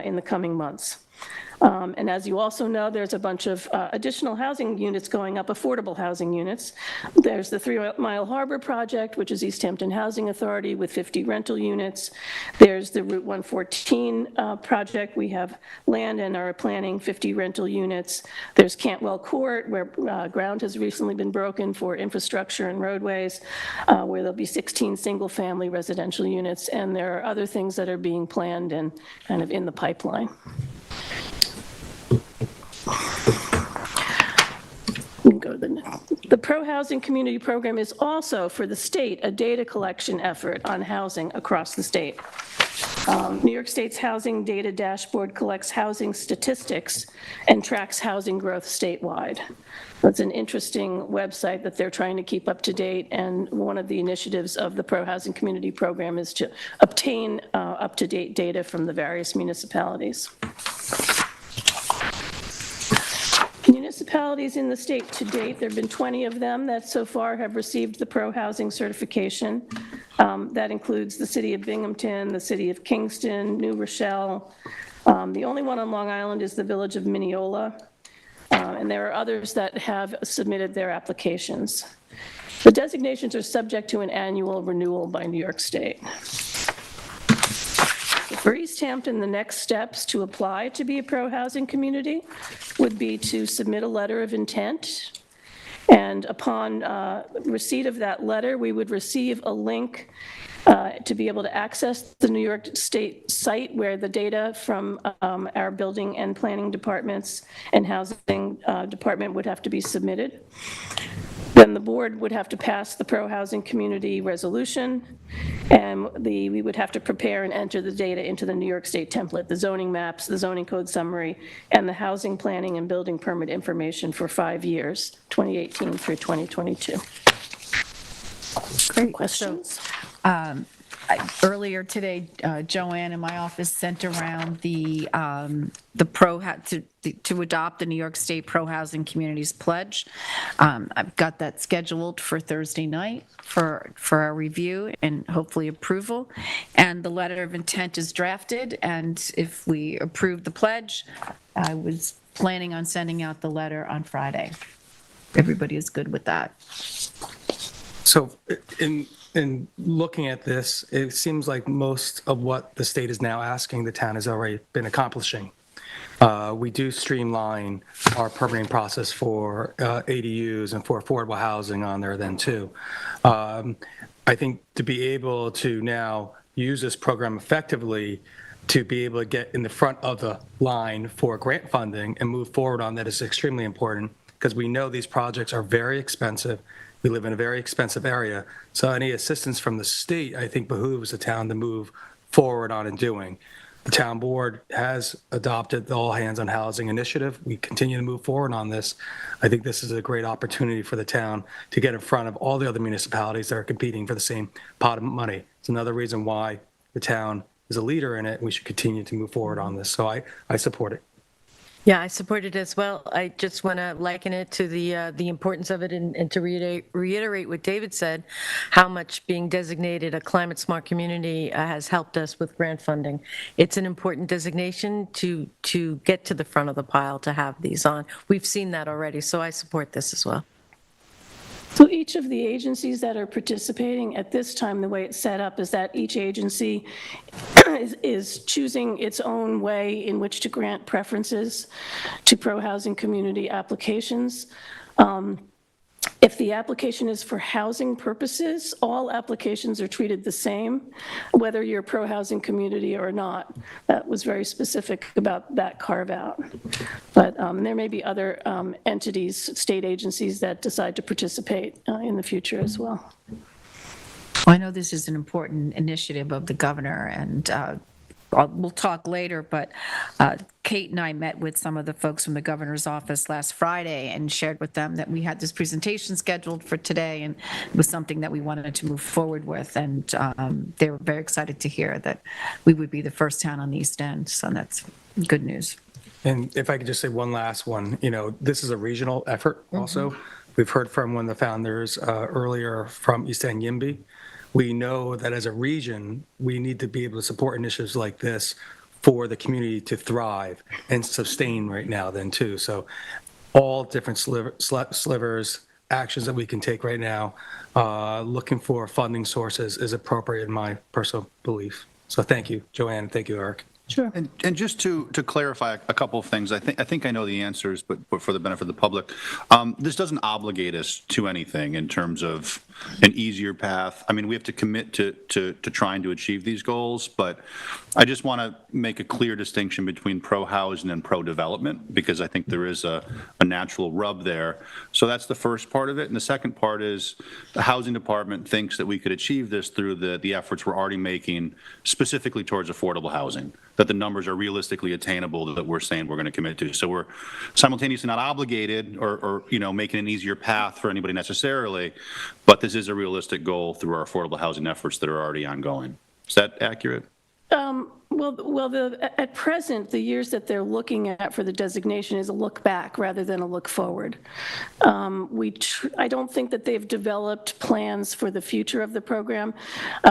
in the coming months. And as you also know, there's a bunch of additional housing units going up, affordable housing units. There's the 3 Mile Harbor project, which is East Hampton Housing Authority with 50 rental units. There's the Route 114 project. We have land and are planning 50 rental units. There's Cantwell Court, where ground has recently been broken for infrastructure and roadways, where there'll be 16 single-family residential units. And there are other things that are being planned and kind of in the pipeline. The Pro-Housing Community Program is also, for the state, a data collection effort on housing across the state. New York State's Housing Data Dashboard collects housing statistics and tracks housing growth statewide. That's an interesting website that they're trying to keep up to date, and one of the initiatives of the Pro-Housing Community Program is to obtain up-to-date data from the various municipalities. Municipalities in the state to date, there have been 20 of them that so far have received the pro-housing certification. That includes the city of Binghamton, the city of Kingston, New Rochelle. The only one on Long Island is the village of Mineola. And there are others that have submitted their applications. The designations are subject to an annual renewal by New York State. For East Hampton, the next steps to apply to be a pro-housing community would be to submit a letter of intent. And upon receipt of that letter, we would receive a link to be able to access the New York State site where the data from our building and planning departments and housing department would have to be submitted. Then the board would have to pass the pro-housing community resolution, and we would have to prepare and enter the data into the New York State template, the zoning maps, the zoning code summary, and the housing planning and building permit information for 5 years, 2018 through 2022. Great. Questions? Earlier today, Joanne in my office sent around the to adopt the New York State Pro-Housing Communities Pledge. I've got that scheduled for Thursday night for our review and hopefully approval. And the letter of intent is drafted, and if we approve the pledge, I was planning on sending out the letter on Friday. Everybody is good with that. So in looking at this, it seems like most of what the state is now asking the town has already been accomplishing. We do streamline our permitting process for ADUs and for affordable housing on there then too. I think to be able to now use this program effectively to be able to get in the front of the line for grant funding and move forward on that is extremely important, because we know these projects are very expensive. We live in a very expensive area. So any assistance from the state, I think, behooves the town to move forward on and doing. The town board has adopted the All Hands on Housing initiative. We continue to move forward on this. I think this is a great opportunity for the town to get in front of all the other municipalities that are competing for the same pot of money. It's another reason why the town is a leader in it. We should continue to move forward on this. So I support it. Yeah, I support it as well. I just want to liken it to the importance of it and to reiterate what David said, how much being designated a climate smart community has helped us with grant funding. It's an important designation to get to the front of the pile to have these on. We've seen that already, so I support this as well. So each of the agencies that are participating at this time, the way it's set up is that each agency is choosing its own way in which to grant preferences to pro-housing community applications. If the application is for housing purposes, all applications are treated the same, whether you're a pro-housing community or not. That was very specific about that carve-out. But there may be other entities, state agencies that decide to participate in the future as well. Well, I know this is an important initiative of the governor, and we'll talk later, but Kate and I met with some of the folks from the governor's office last Friday and shared with them that we had this presentation scheduled for today, and it was something that we wanted to move forward with, and they were very excited to hear that we would be the first town on the East End, so that's good news. And if I could just say one last one, this is a regional effort also. We've heard from one of the founders earlier from East End YIMBY. We know that as a region, we need to be able to support initiatives like this for the community to thrive and sustain right now then too. So all different slivers, actions that we can take right now, looking for funding sources is appropriate in my personal belief. So thank you, Joanne. Thank you, Eric. Sure. And just to clarify a couple of things, I think I know the answers, but for the benefit of the public, this doesn't obligate us to anything in terms of an easier path. I mean, we have to commit to trying to achieve these goals, but I just want to make a clear distinction between pro-housing and pro-development, because I think there is a natural rub there. So that's the first part of it. And the second part is the housing department thinks that we could achieve this through the efforts we're already making specifically towards affordable housing, that the numbers are realistically attainable that we're saying we're going to commit to. So we're simultaneously not obligated or making an easier path for anybody necessarily, but this is a realistic goal through our affordable housing efforts that are already ongoing. Is that accurate? At present, the years that they're looking at for the designation is a look back rather than a look forward. I don't think that they've developed plans for the future of the program.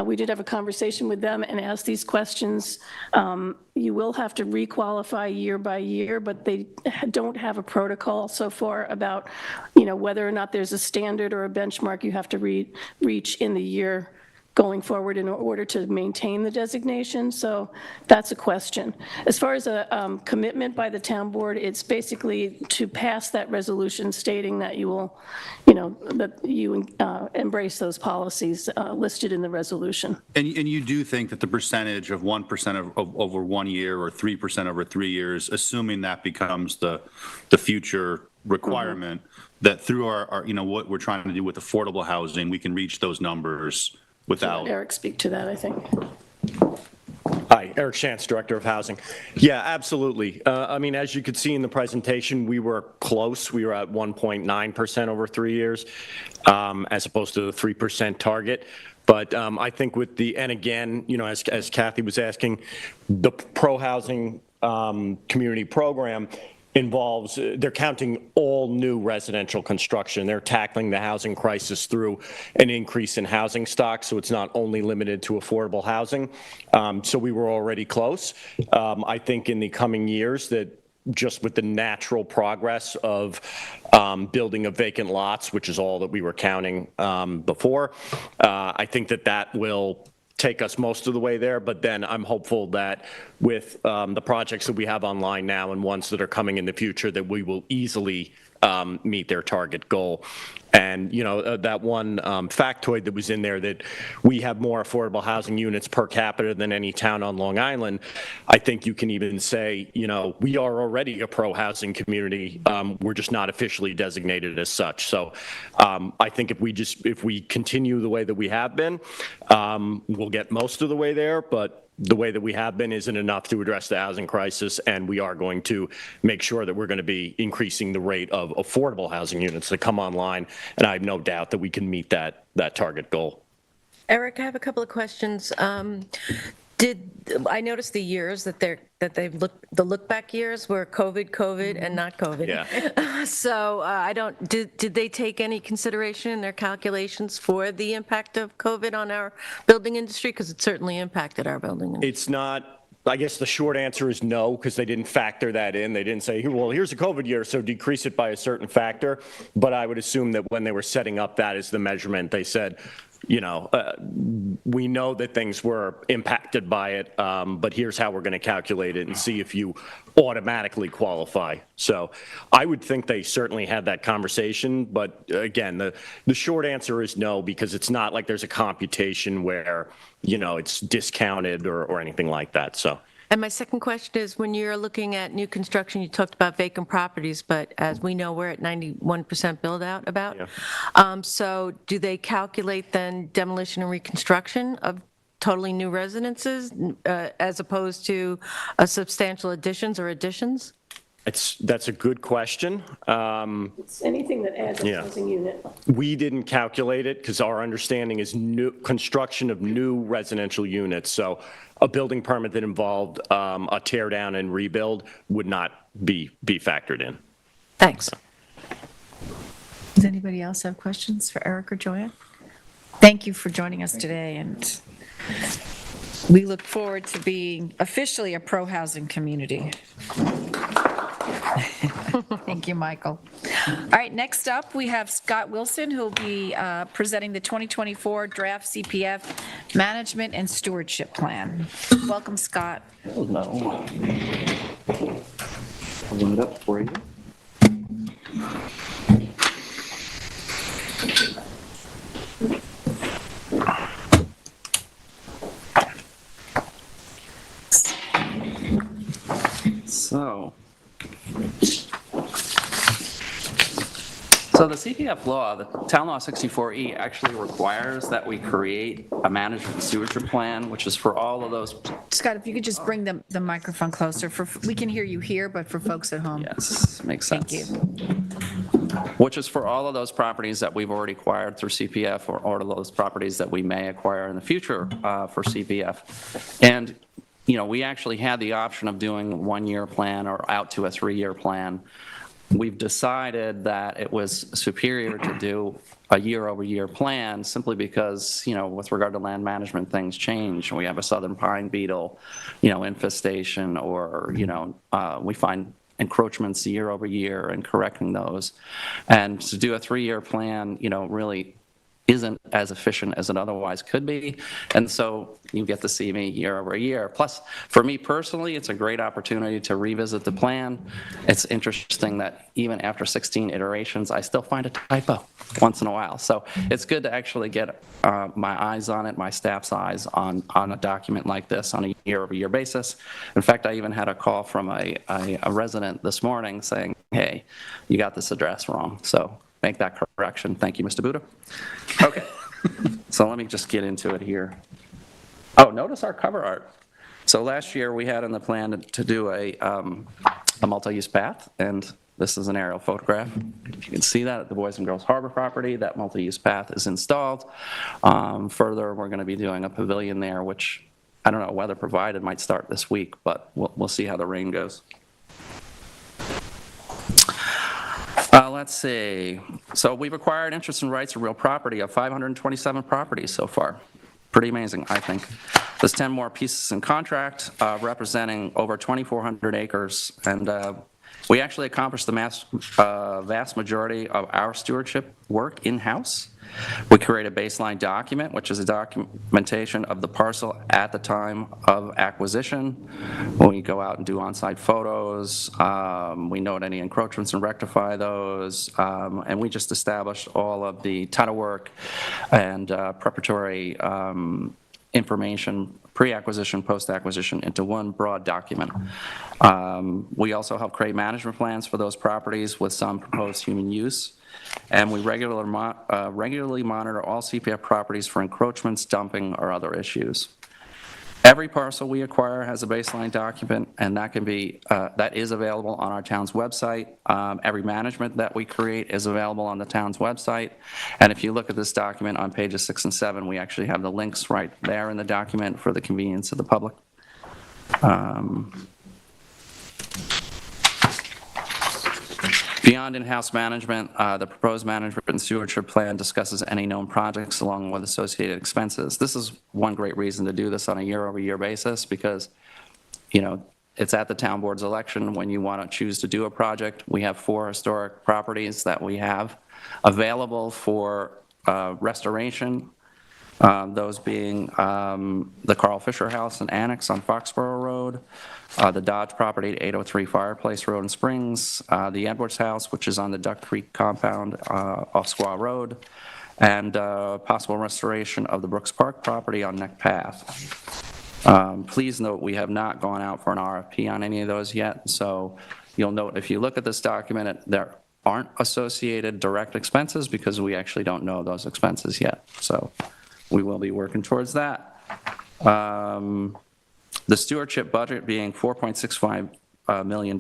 We did have a conversation with them and asked these questions. You will have to requalify year by year, but they don't have a protocol so far about, whether or not there's a standard or a benchmark you have to reach in the year going forward in order to maintain the designation. So that's a question. As far as a commitment by the town board, it's basically to pass that resolution stating that you will, that you embrace those policies listed in the resolution. And you do think that the percentage of 1% over 1 year or 3% over 3 years, assuming that becomes the future requirement, that through our what we're trying to do with affordable housing, we can reach those numbers without. Let Eric speak to that, I think. Hi, Eric Shantz, Director of Housing. Yeah, absolutely. I mean, as you could see in the presentation, we were close. We were at 1.9% over 3 years, as opposed to the 3% target. But I think with and again, as Kathy was asking, the pro-housing community program involves, they're counting all new residential construction. They're tackling the housing crisis through an increase in housing stock, so it's not only limited to affordable housing. So we were already close. I think in the coming years that just with the natural progress of building of vacant lots, which is all that we were counting before, I think that will take us most of the way there, but then I'm hopeful that with the projects that we have online now and ones that are coming in the future that we will easily meet their target goal. And, you know, that one factoid that was in there that we have more affordable housing units per capita than any town on Long Island, I think you can even say, you know, we are already a pro-housing community. We're just not officially designated as such. So I think if we continue the way that we have been, we'll get most of the way there, but the way that we have been isn't enough to address the housing crisis, and we are going to make sure that we're going to be increasing the rate of affordable housing units that come online, and I have no doubt that we can meet that target goal. Eric, I have a couple of questions. I noticed the years that they've looked, the look back years were COVID, and not COVID. Yeah. So did they take any consideration in their calculations for the impact of COVID on our building industry? Because it certainly impacted our building industry. It's not, I guess the short answer is no, because they didn't factor that in. They didn't say, well, here's a COVID year, so decrease it by a certain factor. But I would assume that when they were setting up that as the measurement, they said, you know, we know that things were impacted by it, but here's how we're going to calculate it and see if you automatically qualify. So I would think they certainly had that conversation, but again, the short answer is no, because it's not like there's a computation where, you know, it's discounted or anything like that. So. And my second question is, when you're looking at new construction, you talked about vacant properties, but as we know, we're at 91% build out about. Yeah. So do they calculate then demolition and reconstruction of totally new residences as opposed to substantial additions or additions? That's a good question. It's anything that adds a housing unit. We didn't calculate it because our understanding is new construction of new residential units. So a building permit that involved a tear down and rebuild would not be factored in. Thanks. Does anybody else have questions for Eric or Joanne? Thank you for joining us today, and we look forward to being officially a pro-housing community. Thank you, Michael. All right, next up, we have Scott Wilson, who will be presenting the 2024 draft CPF Management and Stewardship Plan. Welcome, Scott. Hello. Hold it up for you. So the CPF law, the Town Law 64E, actually requires that we create a management and stewardship plan, which is for all of those. Scott, if you could just bring the microphone closer. We can hear you here, but for folks at home. Yes, makes sense. Thank you. Which is for all of those properties that we've already acquired through CPF or all of those properties that we may acquire in the future for CPF. And, you know, we actually had the option of doing a 1-year plan or out to a 3-year plan. We've decided that it was superior to do a year-over-year plan simply because, you know, with regard to land management, things change. We have a southern pine beetle, you know, infestation, or, you know, we find encroachments year over year and correcting those. And to do a 3-year plan, you know, really isn't as efficient as it otherwise could be. And so you get to see me year over year. Plus, for me personally, it's a great opportunity to revisit the plan. It's interesting that even after 16 iterations, I still find a typo once in a while. So it's good to actually get my eyes on it, my staff's eyes on a document like this on a year-over-year basis. In fact, I even had a call from a resident this morning saying, hey, you got this address wrong. So make that correction. Thank you, Mr. Buddha. Okay, so let me just get into it here. Oh, notice our cover art. So last year we had in the plan to do a multi-use path, and this is an aerial photograph. If you can see that at the Boys and Girls Harbor property, that multi-use path is installed. Further, we're going to be doing a pavilion there, which I don't know, weather provided, might start this week, but we'll see how the rain goes. Let's see. So we've acquired interest and rights of real property of 527 properties so far. Pretty amazing, I think. There's 10 more pieces in contract representing over 2,400 acres. And we actually accomplished the vast majority of our stewardship work in-house. We create a baseline document, which is a documentation of the parcel at the time of acquisition. When we go out and do on-site photos, we note any encroachments and rectify those, and we just established all of the title work and preparatory information, pre-acquisition, post-acquisition, into one broad document. We also help create management plans for those properties with some proposed human use, and we regularly monitor all CPF properties for encroachments, dumping, or other issues. Every parcel we acquire has a baseline document, and that is available on our town's website. Every management that we create is available on the town's website. And if you look at this document on pages 6 and 7, we actually have the links right there in the document for the convenience of the public. Beyond in-house management, the proposed management and stewardship plan discusses any known projects along with associated expenses. This is one great reason to do this on a year-over-year basis because, it's at the town board's election when you want to choose to do a project. We have 4 historic properties that we have available for restoration. Those being the Carl Fisher House and Annex on Foxborough Road, the Dodge property at 803 Fireplace Road in Springs, the Edwards House, which is on the Duck Creek compound off Squaw Road, and possible restoration of the Brooks Park property on Neck Path. Please note we have not gone out for an RFP on any of those yet, so you'll note if you look at this document, there aren't associated direct expenses because we actually don't know those expenses yet. So we will be working towards that. The stewardship budget being $4.65 million.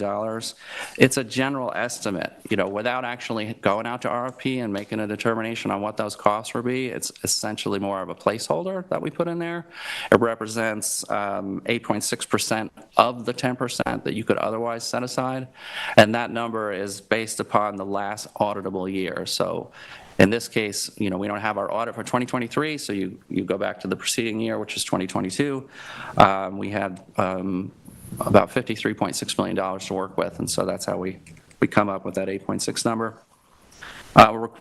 It's a general estimate, without actually going out to RFP and making a determination on what those costs will be. It's essentially more of a placeholder that we put in there. It represents 8.6% of the 10% that you could otherwise set aside, and that number is based upon the last auditable year. So in this case, we don't have our audit for 2023, so you go back to the preceding year, which is 2022. We had about $53.6 million to work with, and so that's how we come up with that 8.6 number.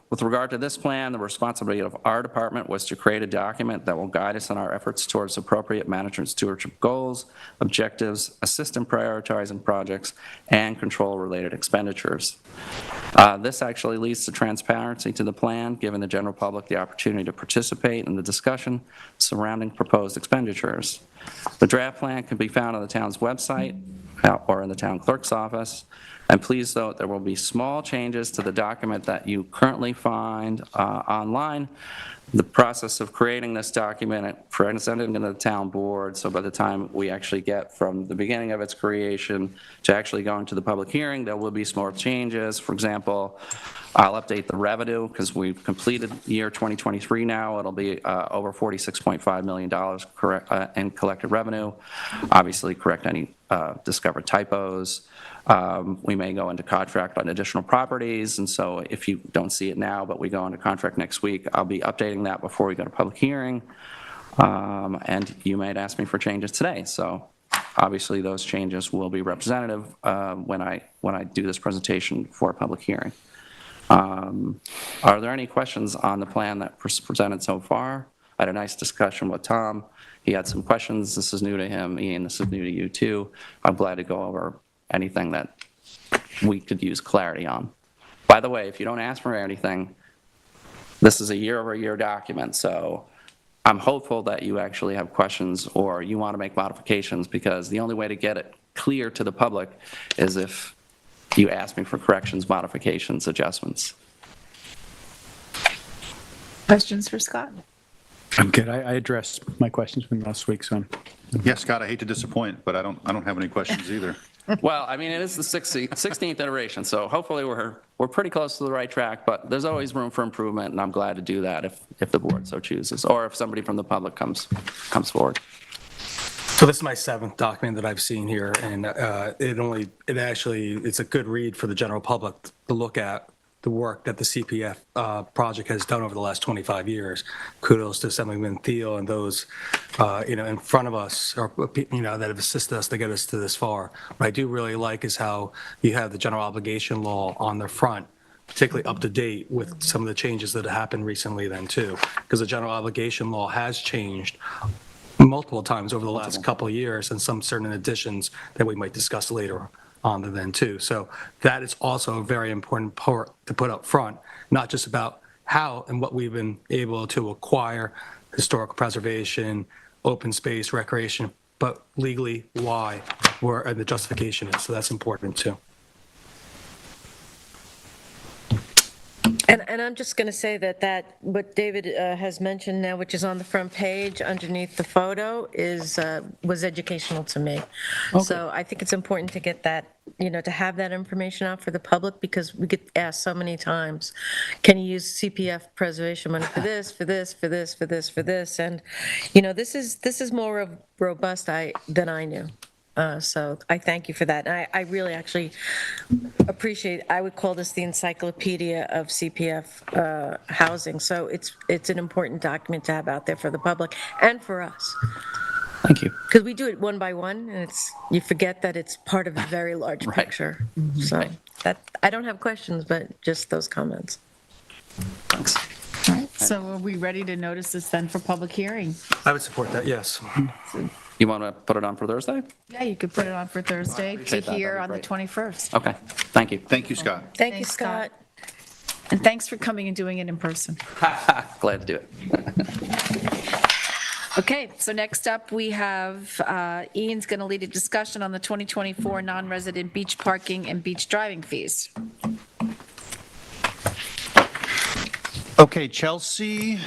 With regard to this plan, the responsibility of our department was to create a document that will guide us in our efforts towards appropriate management stewardship goals, objectives, assist in prioritizing projects, and control related expenditures. This actually leads to transparency to the plan, giving the general public the opportunity to participate in the discussion surrounding proposed expenditures. The draft plan can be found on the town's website or in the town clerk's office. And please note there will be small changes to the document that you currently find online. The process of creating this document, presenting it to the town board, so by the time we actually get from the beginning of its creation to actually going to the public hearing, there will be small changes. For example, I'll update the revenue because we've completed year 2023 now. It'll be over $46.5 million in collected revenue. Obviously, correct any discovered typos. We may go into contract on additional properties, and so if you don't see it now, but we go into contract next week, I'll be updating that before we go to public hearing. And you might ask me for changes today, so obviously those changes will be representative when I do this presentation for a public hearing. Are there any questions on the plan that was presented so far? I had a nice discussion with Tom. He had some questions. This is new to him. Ian, this is new to you too. I'm glad to go over anything that we could use clarity on. By the way, if you don't ask for anything, this is a year-over-year document, so I'm hopeful that you actually have questions or you want to make modifications, because the only way to get it clear to the public is if you ask me for corrections, modifications, adjustments. Questions for Scott? I'm good. I addressed my questions from last week, so. Yeah, Scott, I hate to disappoint, but I don't have any questions either. Well, I mean, it is the 16th iteration, so hopefully we're pretty close to the right track, but there's always room for improvement, and I'm glad to do that if the board so chooses, or if somebody from the public comes forward. So this is my 7th document that I've seen here, and it's a good read for the general public to look at the work that the CPF project has done over the last 25 years. Kudos to Assemblyman Thiel and those, in front of us, or, that have assisted us to get us to this far. What I do really like is how you have the general obligation law on the front, particularly up to date with some of the changes that have happened recently then too, because the general obligation law has changed multiple times over the last couple of years, and some certain additions that we might discuss later on then too. So that is also a very important part to put up front, not just about how and what we've been able to acquire, historical preservation, open space, recreation, but legally why, where the justification is. So that's important too. And I'm just going to say that what David has mentioned now, which is on the front page underneath the photo, was educational to me. Okay. So I think it's important to get that, to have that information out for the public, because we get asked so many times, can you use CPF preservation money for this, for this, for this, for this, for this? And, this is more robust than I knew. So I thank you for that. And I really actually appreciate, I would call this the encyclopedia of CPF housing. So it's an important document to have out there for the public and for us. Thank you. Because we do it one by one, and you forget that it's part of a very large picture. So that I don't have questions, but just those comments. Thanks. All right, so are we ready to notice this then for public hearing? I would support that, yes. You want to put it on for Thursday? Yeah, you could put it on for Thursday to appreciate that. hear That'd on be the 21st. Okay, thank you. Thank you, Scott. Thank you, Thanks, Scott. And thanks for coming and doing it in person. Glad to do it. Okay, so next up, we have Ian's going to lead a discussion on the 2024 non-resident beach parking and beach driving fees. Okay, Chelsea.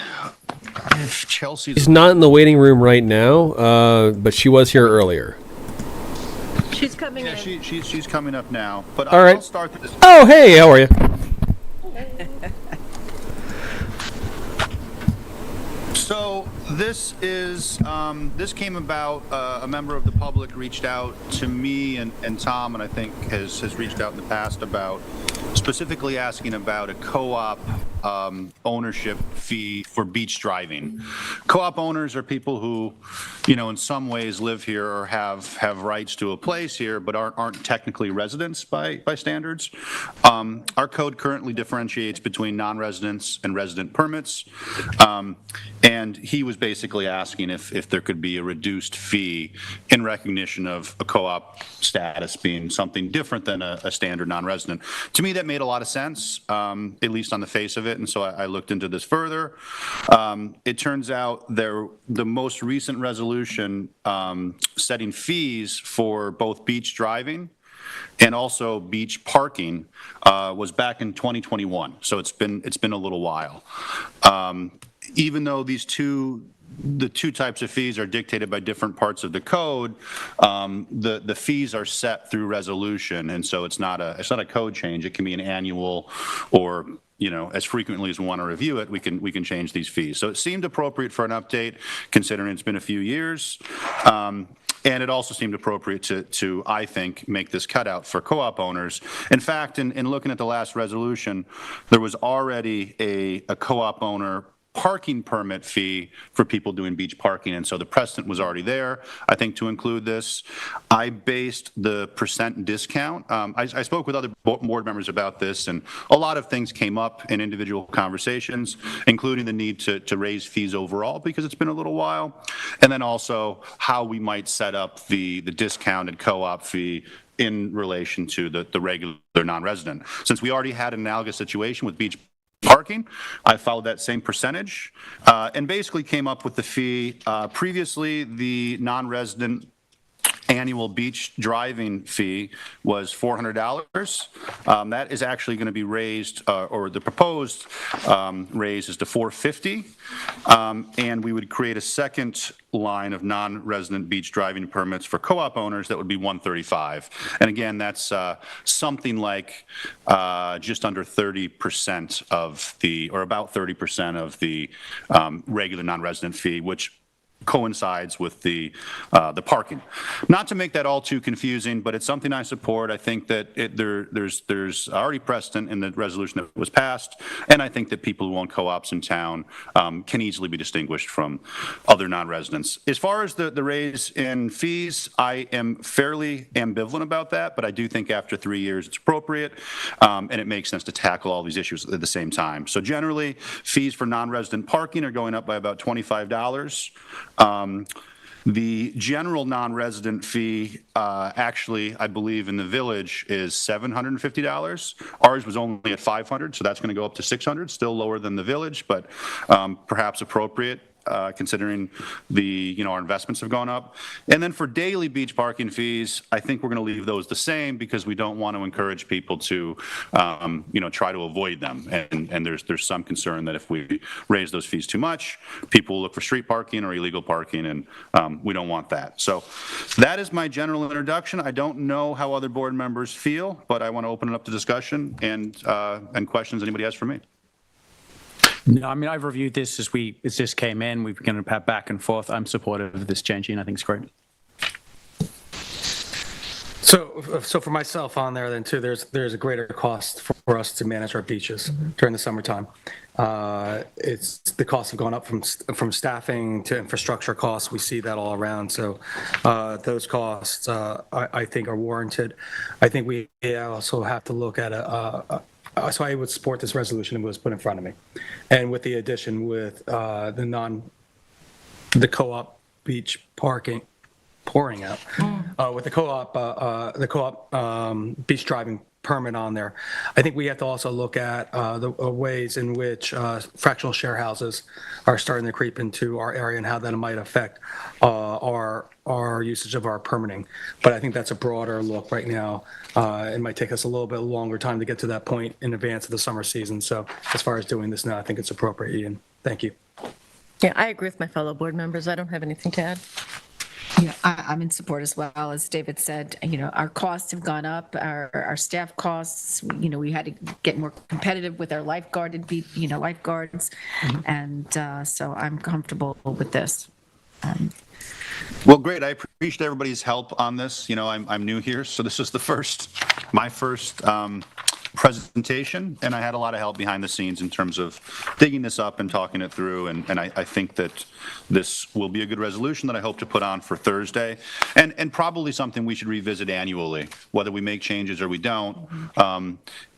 If Chelsea's She's not in the waiting room right now, but she was here earlier. She's coming in. she's coming up now. But All right. I'll start this. Oh, hey, how are you? So this came about, a member of the public reached out to me and Tom, and I think has reached out in the past about specifically asking about a co-op ownership fee for beach driving. Co-op owners are people who, in some ways live here or have rights to a place here, but aren't technically residents by standards. Our code currently differentiates between non-residents and resident permits. And he was basically asking if there could be a reduced fee in recognition of a co-op status being something different than a standard non-resident. To me, that made a lot of sense, at least on the face of it, and so I looked into this further. It turns out the most recent resolution setting fees for both beach driving and also beach parking was back in 2021, so it's been a little while. Even though the two types of fees are dictated by different parts of the code, the fees are set through resolution, and so it's not a code change. It can be an annual, or as frequently as we want to review it, we can change these fees. So it seemed appropriate for an update, considering it's been a few years. And it also seemed appropriate to, I think, make this cutout for co-op owners. In fact, in looking at the last resolution, there was already a co-op owner parking permit fee for people doing beach parking, and so the precedent was already there, I think, to include this. I based the percent discount. I spoke with other board members about this, and a lot of things came up in individual conversations, including the need to raise fees overall because it's been a little while, and then also how we might set up the discounted co-op fee in relation to the regular non-resident. Since we already had an analogous situation with beach parking, I followed that same percentage and basically came up with the fee. Previously, the non-resident annual beach driving fee was $400. That is actually going to be raised, or the proposed raise is to $450. And we would create a second line of non-resident beach driving permits for co-op owners that would be $135. And again, that's something like just under 30% of the, or about 30% of the regular non-resident fee, which coincides with the parking. Not to make that all too confusing, but it's something I support. I think that there's already precedent in the resolution that was passed, and I think that people who own co-ops in town can easily be distinguished from other non-residents. As far as the raise in fees, I am fairly ambivalent about that, but I do think after 3 years it's appropriate, and it makes sense to tackle all these issues at the same time. So generally, fees for non-resident parking are going up by about $25. The general non-resident fee, actually, I believe in the village is $750. Ours was only at $500, so that's going to go up to $600, still lower than the village, but perhaps appropriate. Considering our investments have gone up. And then for daily beach parking fees, I think we're going to leave those the same because we don't want to encourage people to, try to avoid them. And there's some concern that if we raise those fees too much, people will look for street parking or illegal parking, and we don't want that. So that is my general introduction. I don't know how other board members feel, but I want to open it up to discussion and questions anybody has for me. No, I mean, I've reviewed this as this came in. We've been going to have back and forth. I'm supportive of this changing. I think it's great. So for myself on there then too, there's a greater cost for us to manage our beaches during the summertime. It's the costs have gone up from staffing to infrastructure costs. We see that all around. So those costs I think are warranted. I think we also have to look at so I would support this resolution that was put in front of me. And with the addition with the co-op beach parking, pouring out, with the co-op beach driving permit on there, I think we have to also look at the ways in which fractional share houses are starting to creep into our area and how that might affect our usage of our permitting. But I think that's a broader look right now. It might take us a little bit longer time to get to that point in advance of the summer season. So as far as doing this now, I think it's appropriate, Ian. Thank you. Yeah, I agree with my fellow board members. I don't have anything to add. Yeah, I'm in support as well. As David said, our costs have gone up, our staff costs, we had to get more competitive with our lifeguards. And so I'm comfortable with this. Well, great. I appreciate everybody's help on this. I'm new here, so this is my first presentation, and I had a lot of help behind the scenes in terms of digging this up and talking it through, and I think that this will be a good resolution that I hope to put on for Thursday, and probably something we should revisit annually, whether we make changes or we don't.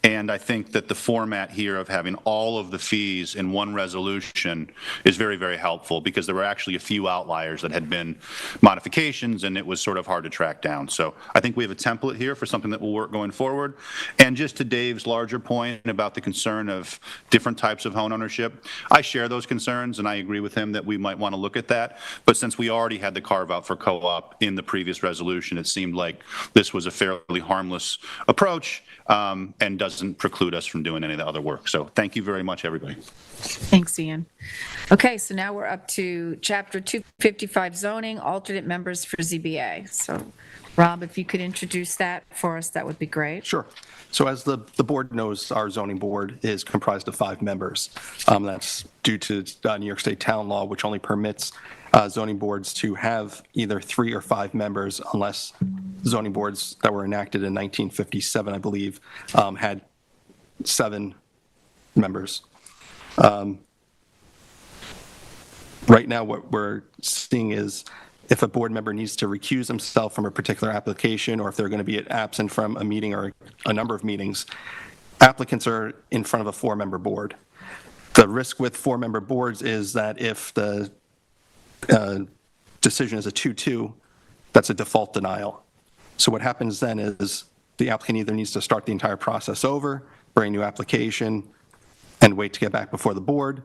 And I think that the format here of having all of the fees in one resolution is very, very helpful, because there were actually a few outliers that had been modifications, and it was sort of hard to track down. So I think we have a template here for something that will work going forward. And just to Dave's larger point about the concern of different types of home ownership, I share those concerns, and I agree with him that we might want to look at that. But since we already had the carve out for co-op in the previous resolution, it seemed like this was a fairly harmless approach, and doesn't preclude us from doing any of the other work. So thank you very much, everybody. Thanks, Ian. Okay, so now we're up to Chapter 255 zoning, alternate members for ZBA. So Rob, if you could introduce that for us, that would be great. Sure. So as the board knows, our zoning board is comprised of 5 members. That's due to New York State town law, which only permits zoning boards to have either 3 or 5 members, unless zoning boards that were enacted in 1957, I believe, had 7 members. Right now, what we're seeing is if a board member needs to recuse himself from a particular application, or if they're going to be absent from a meeting or a number of meetings, applicants are in front of a 4-member board. The risk with 4-member boards is that if the decision is a 2-2, that's a default denial. So what happens then is the applicant either needs to start the entire process over, bring a new application, and wait to get back before the board,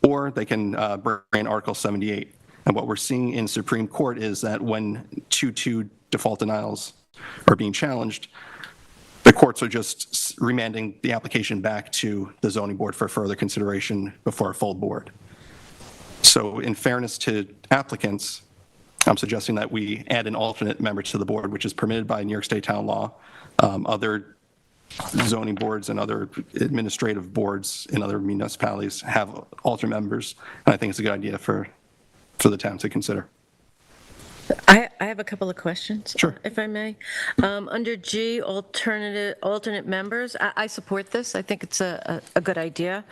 or they can bring Article 78. And what we're seeing in Supreme Court is that when 2-2 default denials are being challenged, the courts are just remanding the application back to the zoning board for further consideration before a full board. So in fairness to applicants, I'm suggesting that we add an alternate member to the board, which is permitted by New York State town law. Other zoning boards and other administrative boards in other municipalities have alternate members, and I think it's a good idea for for the town to consider. I have a couple of questions, Sure. if I may. Under G, alternate members, I support this. I think it's a good idea.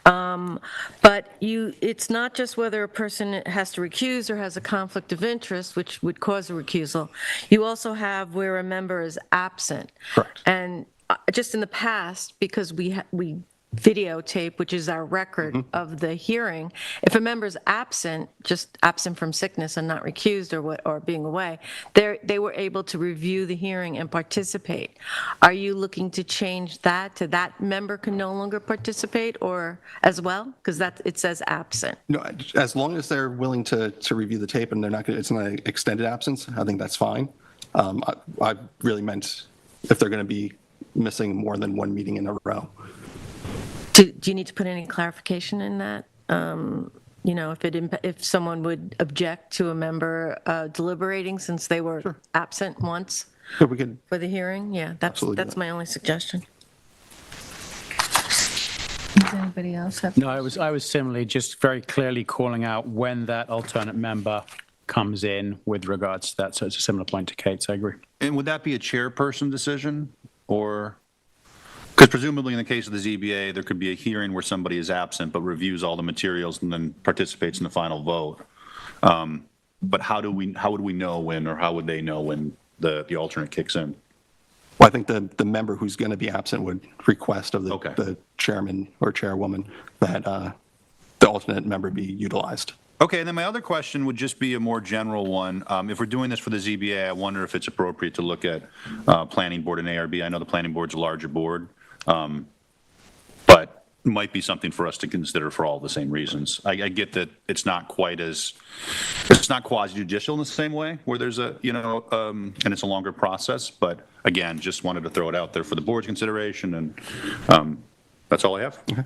But it's not just whether a person has to recuse or has a conflict of interest, which would cause a recusal. You also have where a member is absent. Correct. And just in the past, because we videotape, which is our record of the hearing, if a member is absent, just absent from sickness and not recused or being away, they were able to review the hearing and participate. Are you looking to change that to that member can no longer participate or as well? Because it says absent. No, as long as they're willing to review the tape and it's not an extended absence, I think that's fine. I really meant if they're going to be missing more than one meeting in a row. Do you need to put any clarification in that? If someone would object to a member deliberating since they were absent once Yeah, we could. for the hearing? Yeah, that's my only suggestion. Does anybody else have? No, I was similarly just very clearly calling out when that alternate member comes in with regards to that. So it's a similar point to Kate's. I agree. And would that be a chairperson decision, or? Because presumably in the case of the ZBA, there could be a hearing where somebody is absent but reviews all the materials and then participates in the final vote. But how would we know when, or how would they know when the alternate kicks in? Well, I think the member who's going to be absent would request of the chairman or chairwoman that the alternate member be utilized. Okay, and then my other question would just be a more general one. If we're doing this for the ZBA, I wonder if it's appropriate to look at planning board and ARB. I know the planning board's a larger board, but might be something for us to consider for all the same reasons. I get that it's not quasi-judicial in the same way where there's and it's a longer process, but again, just wanted to throw it out there for the board's consideration, and that's all I have. Okay.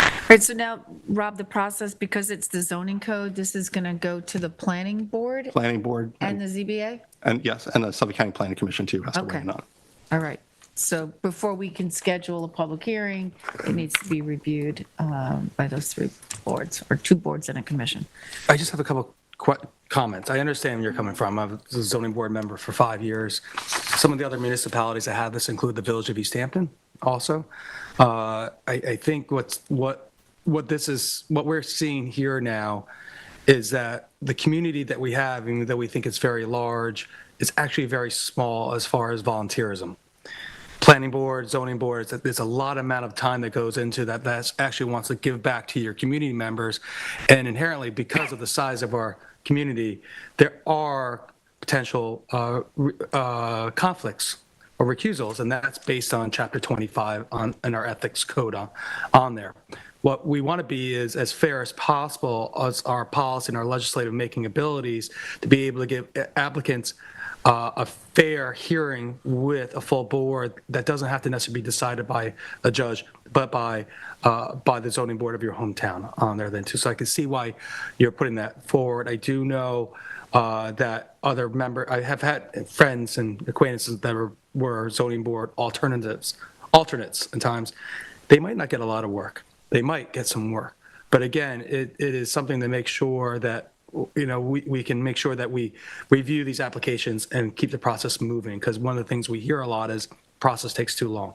All right, so now, Rob, the process, because it's the zoning code, this is going to go to the planning board Planning board. and the ZBA? And yes, and the Suffolk County Planning Commission too has to weigh in on it. All right. So before we can schedule a public hearing, it needs to be reviewed by those three boards, or two boards and a commission. I just have a couple comments. I understand where you're coming from. I was a zoning board member for 5 years. Some of the other municipalities that have this include the Village of East Hampton also. I think what we're seeing here now is that the community that we have, even though we think it's very large, is actually very small as far as volunteerism. Planning board, zoning boards, there's a lot amount of time that goes into that actually wants to give back to your community members. And inherently, because of the size of our community, there are potential conflicts or recusals, and that's based on Chapter 25 in our ethics code on there. What we want to be is as fair as possible as our policy and our legislative making abilities to be able to give applicants a fair hearing with a full board that doesn't have to necessarily be decided by a judge, but by the zoning board of your hometown on there then too. So I can see why you're putting that forward. I do know that I have had friends and acquaintances that were zoning board alternates at times. They might not get a lot of work. They might get some work. But again, it is something to make sure that we can make sure that we review these applications and keep the process moving, because one of the things we hear a lot is process takes too long.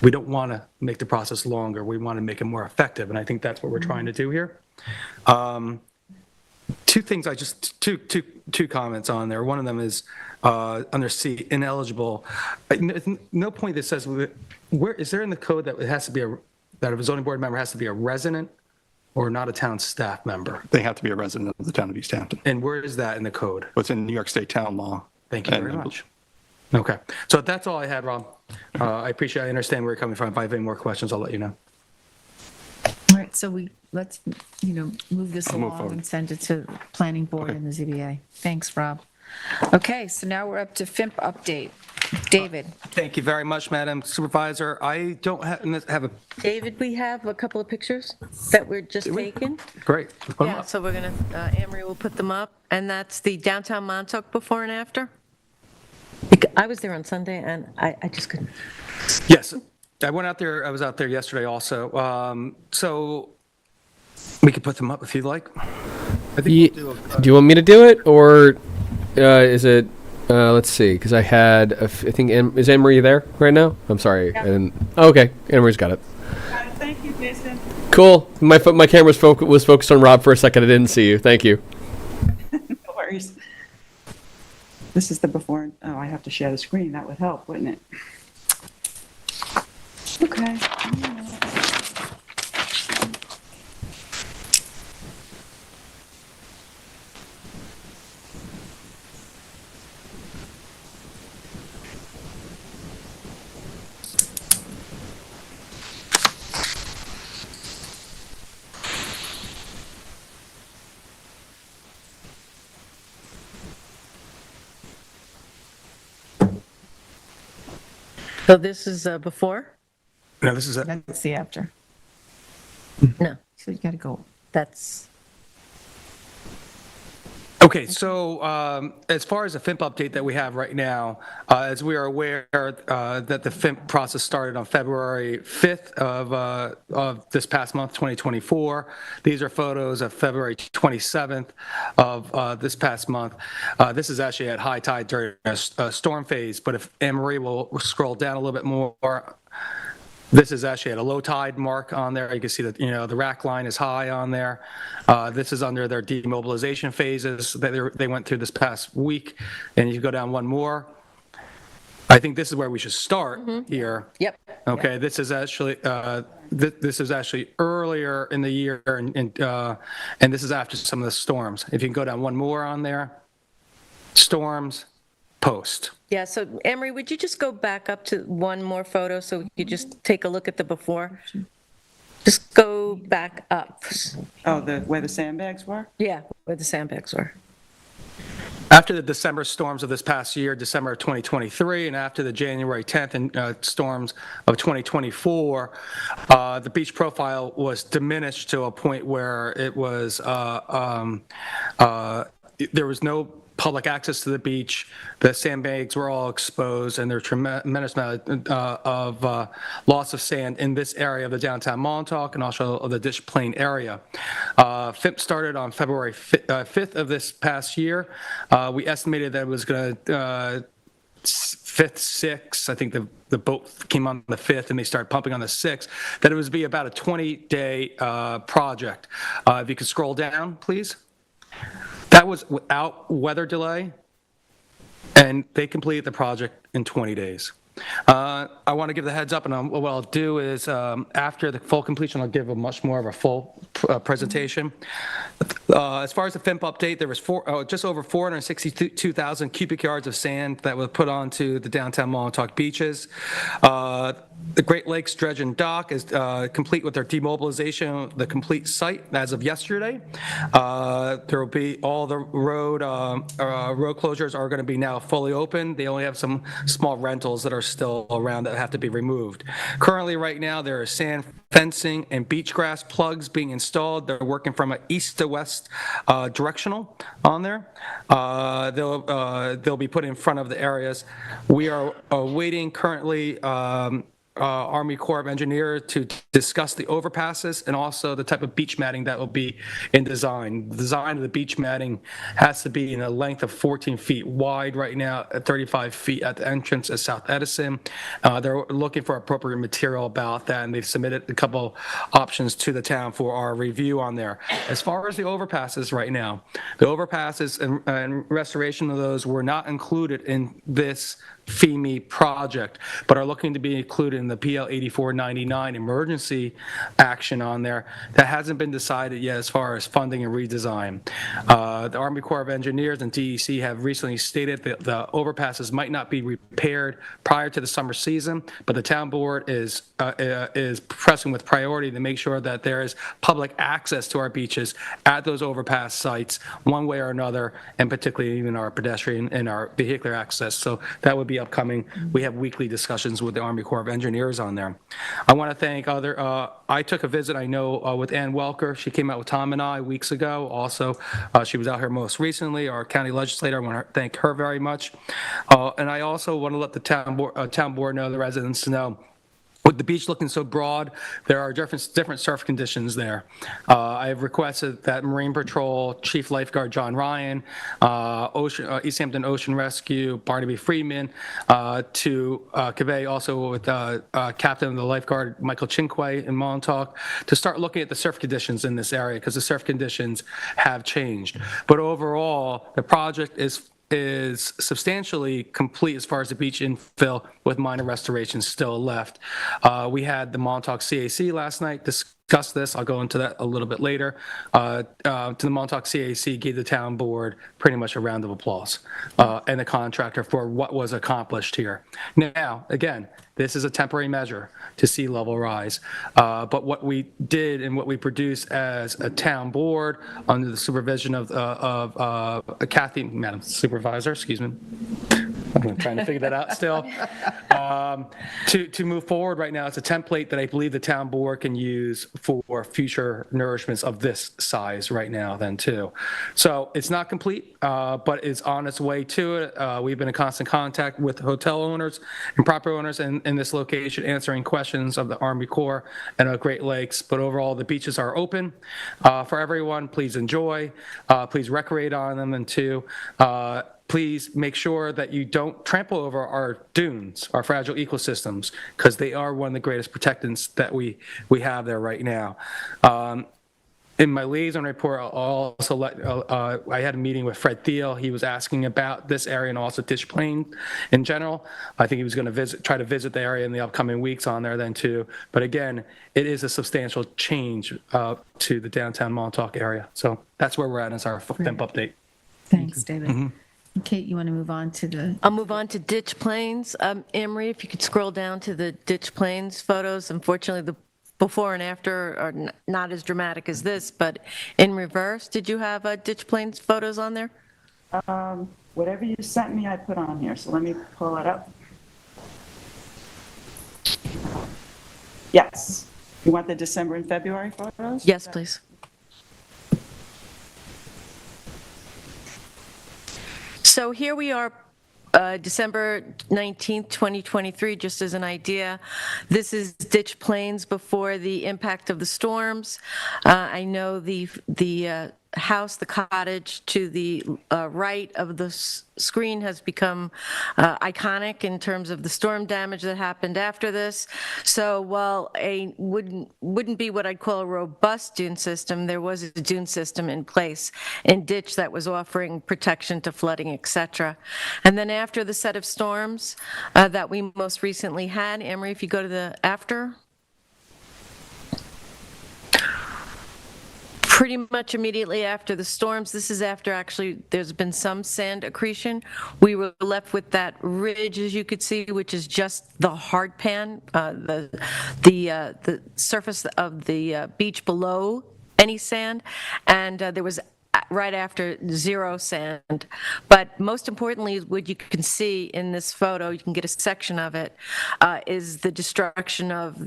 We don't want to make the process longer. We want to make it more effective, and I think that's what we're trying to do here. Two things, two comments on there. One of them is under C, ineligible. No point that says, where is there in the code that it has to be that a zoning board member has to be a resident or not a town staff member? They have to be a resident of the town of East Hampton. And where is that in the code? It's in New York State town law. Thank you very much. Okay, so that's all I had, Rob. I understand where you're coming from. If I have any more questions, I'll let you know. All right, so let's move this along and send it to the planning board and the ZBA. Thanks, Rob. Okay, so now we're up to FIMP update. David. Thank you very much, Madam Supervisor. I don't have a... David, we have a couple of pictures that we're just taking. Great. Yeah, so we're going to, Anne-Marie will put them up, and that's the downtown Montauk before and after. I was there on Sunday, and I just couldn't. Yes, I went out there. I was out there yesterday also. So We could put them up if you'd like. I think Ye- we'll do you want me to do it, or is it? Let's see, because I had, I think, is Anne Marie there right now? I'm sorry. And okay, Anne Marie's got it. Thank you, Jason. Cool. My camera was focused on Rob for a second. I didn't see you. Thank you. No worries. This is the before. Oh, I have to share the screen. That would help, wouldn't it? Okay. So this is before? No, this is it. That's the after. No. So you got to go. That's, Okay, so as far as the FIMP update that we have right now, as we are aware that the FIMP process started on February 5th of this past month, 2024. These are photos of February 27th of this past month. This is actually at high tide during a storm phase, but if Anne Marie will scroll down a little bit more, this is actually at a low tide mark on there. You can see that, the rack line is high on there. This is under their demobilization phases that they went through this past week. And you go down one more. I think this is where we should start here. Yep. Okay, this is actually this is actually earlier in the year, and this is after some of the storms. If you can go down one more on there, storms, post. yeah, so Emery, would you just go back up to one more photo so we could just take a look at the before? Just go back up. Oh, where the sandbags were? Yeah, where the sandbags were. After the December storms of this past year, December of 2023, and after the January 10th storms of 2024, the beach profile was diminished to a point where it was there was no public access to the beach. The sandbags were all exposed, and there's tremendous amount of loss of sand in this area of the downtown Montauk and also of the Dish Plain area. FIP started on February 5th of this past year. We estimated that it was going to 5th, 6th, I think the boat came on the 5th and they started pumping on the 6th, that it was be about a 20-day project. If you could scroll down, please. That was without weather delay, and they completed the project in 20 days. I want to give the heads up, and what I'll do is after the full completion, I'll give a much more of a full presentation. As far as the FIMP update, there was just over 462,000 cubic yards of sand that was put onto the downtown Montauk beaches. The Great Lakes Dredge and Dock is complete with their demobilization of the complete site as of yesterday. There will be all the road closures are going to be now fully open. They only have some small rentals that are still around that have to be removed. Currently, right now, there are sand fencing and beach grass plugs being installed. They're working from an east to west directional on there. They'll be put in front of the areas. We are waiting currently Army Corps of Engineers to discuss the overpasses and also the type of beach matting that will be in design. The design of the beach matting has to be in a length of 14 feet wide right now, at 35 feet at the entrance of South Edison. They're looking for appropriate material about that, and they've submitted a couple options to the town for our review on there. As far as the overpasses right now, the overpasses and restoration of those were not included in this FEME project, but are looking to be included in the PL 8499 emergency action on there. That hasn't been decided yet as far as funding and redesign. The Army Corps of Engineers and DEC have recently stated that the overpasses might not be repaired prior to the summer season, but the town board is pressing with priority to make sure that there is public access to our beaches at those overpass sites one way or another, and particularly even our pedestrian and our vehicular access. So that would be upcoming. We have weekly discussions with the Army Corps of Engineers on there. I want to thank I took a visit, I know, with Ann Welker. She came out with Tom and I weeks ago. Also, she was out here most recently, our county legislator. I want to thank her very much. And I also want to let the town board know, the residents know, with the beach looking so broad, there are different surf conditions there. I have requested that Marine Patrol Chief Lifeguard John Ryan, East Hampton Ocean Rescue Barnaby Freeman, to convey also with Captain of the Lifeguard Michael Chinquay in Montauk to start looking at the surf conditions in this area, because the surf conditions have changed. But overall, the project is substantially complete as far as the beach infill, with minor restorations still left. We had the Montauk CAC last night discuss this. I'll go into that a little bit later. To the Montauk CAC gave the town board pretty much a round of applause and the contractor for what was accomplished here. Now, again, this is a temporary measure to sea level rise. But what we did and what we produced as a town board under the supervision of Kathy, Madam Supervisor, excuse me. I'm trying to figure that out still. To move forward right now, it's a template that I believe the town board can use for future nourishments of this size right now then too. So it's not complete, but it's on its way to it. We've been in constant contact with hotel owners and property owners in this location, answering questions of the Army Corps and of Great Lakes. But overall, the beaches are open for everyone. Please enjoy. Please recreate on them, and two, please make sure that you don't trample over our dunes, our fragile ecosystems, because they are one of the greatest protectants that we have there right now. In my liaison report, I'll also I had a meeting with Fred Thiel. He was asking about this area and also Ditch Plain in general. I think he was going to try to visit the area in the upcoming weeks on there then too. But again, it is a substantial change to the downtown Montauk area. So that's where we're at as our FEMP update. Thanks, David. Kate, you want to move on to the... I'll move on to Ditch Plains. Emery, if you could scroll down to the Ditch Plains photos. Unfortunately, the before and after are not as dramatic as this, but in reverse. Did you have Ditch Plains photos on there? Whatever you sent me, I put on here, so let me pull it up. Yes. You want the December and February photos? Yes, please. So here we are, December 19th, 2023, just as an idea. This is Ditch Plains before the impact of the storms. I know the house, the cottage to the right of the screen has become iconic in terms of the storm damage that happened after this. So while a wouldn't be what I'd call a robust dune system, there was a dune system in place in Ditch that was offering protection to flooding, etc. And then after the set of storms that we most recently had, Emery, if you go to the after. Pretty much immediately after the storms, this is after actually there's been some sand accretion. We were left with that ridge, as you could see, which is just the hard pan, the surface of the beach below any sand, and there was right after zero sand. But most importantly, what you can see in this photo, you can get a section of it, is the destruction of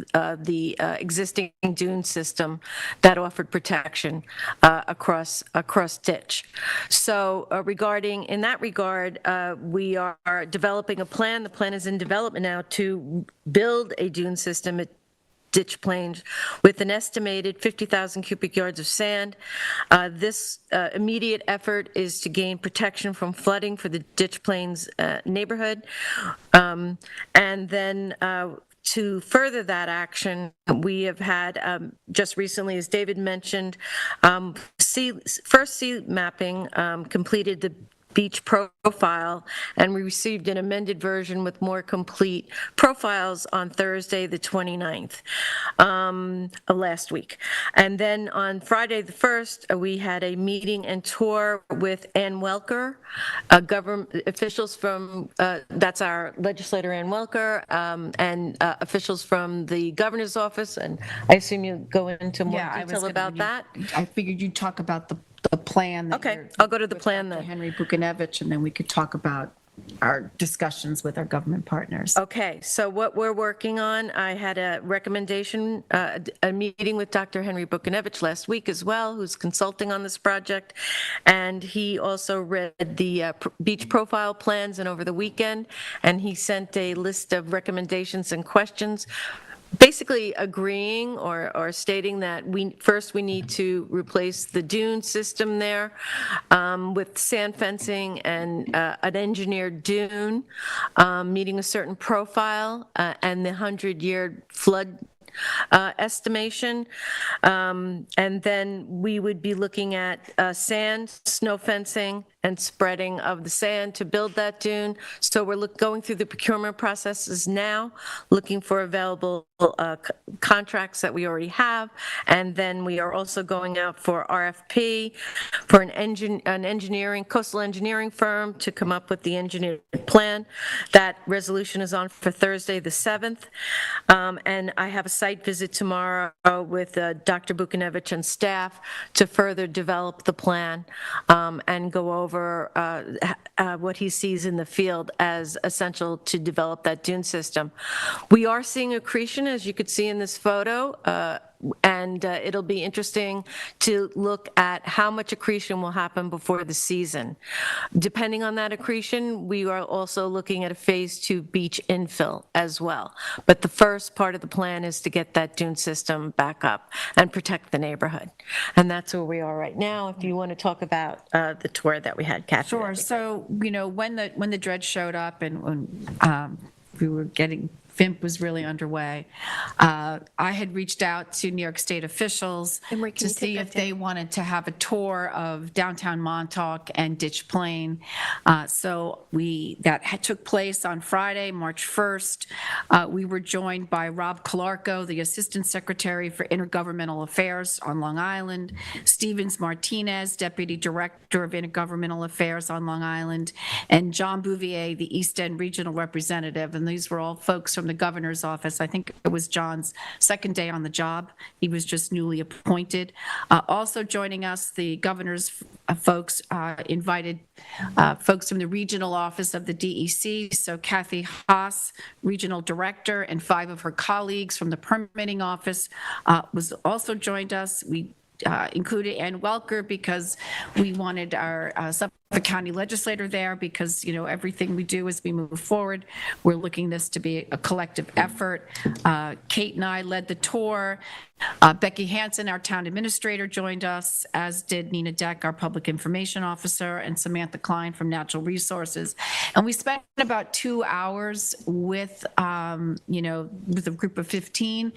the existing dune system that offered protection across Ditch. So in that regard, we are developing a plan. The plan is in development now to build a dune system at Ditch Plains with an estimated 50,000 cubic yards of sand. This immediate effort is to gain protection from flooding for the Ditch Plains neighborhood. And then to further that action, we have had just recently, as David mentioned, first sea mapping completed the beach profile, and we received an amended version with more complete profiles on Thursday the 29th of last week. And then on Friday the 1st, we had a meeting and tour with Ann Welker, government officials from, that's our legislator Ann Welker, and officials from the governor's office, and I assume you go into more detail about that. I figured you'd talk about the plan. Okay, I'll go to the plan then. Henry Bukanevich, and then we could talk about our discussions with our government partners. Okay, so what we're working on, I had a recommendation, a meeting with Dr. Henry Bukanevich last week as well, who's consulting on this project, and he also read the beach profile plans and over the weekend, and he sent a list of recommendations and questions. basically agreeing or stating that first we need to replace the dune system there with sand fencing and an engineered dune meeting a certain profile and the 100-year flood estimation. And then we would be looking at sand, snow fencing, and spreading of the sand to build that dune. So we're going through the procurement processes now, looking for available contracts that we already have. And then we are also going out for RFP for an engineering, coastal engineering firm to come up with the engineered plan. That resolution is on for Thursday, the 7th. And I have a site visit tomorrow with Dr. Bukinevich and staff to further develop the plan and go over what he sees in the field as essential to develop that dune system. We are seeing accretion, as you could see in this photo, and it'll be interesting to look at how much accretion will happen before the season. Depending on that accretion, we are also looking at a phase 2 beach infill as well. But the first part of the plan is to get that dune system back up and protect the neighborhood. And that's where we are right now. If you want to talk about the tour that we had, Kathy. Sure. So, when the dredge showed up and when we were getting, FIMP was really underway, I had reached out to New York State officials to see if they wanted to have a tour of downtown Montauk and Ditch Plain. So that took place on Friday, March 1st. We were joined by Rob Calarco, the Assistant Secretary for Intergovernmental Affairs on Long Island, Stevens Martinez, Deputy Director of Intergovernmental Affairs on Long Island, and John Bouvier, the East End Regional Representative. And these were all folks from the governor's office. I think it was John's second day on the job. He was just newly appointed. Also joining us, the governor's folks invited folks from the regional office of the DEC. So Kathy Haas, regional director, and 5 of her colleagues from the permitting office was also joined us. We included Ann Welker because we wanted our Suffolk County legislator there because, everything we do as we move forward, we're looking this to be a collective effort. Kate and I led the tour. Becky Hansen, our town administrator, joined us, as did Nina Deck, our public information officer, and Samantha Klein from Natural Resources. And we spent about 2 hours with a group of 15,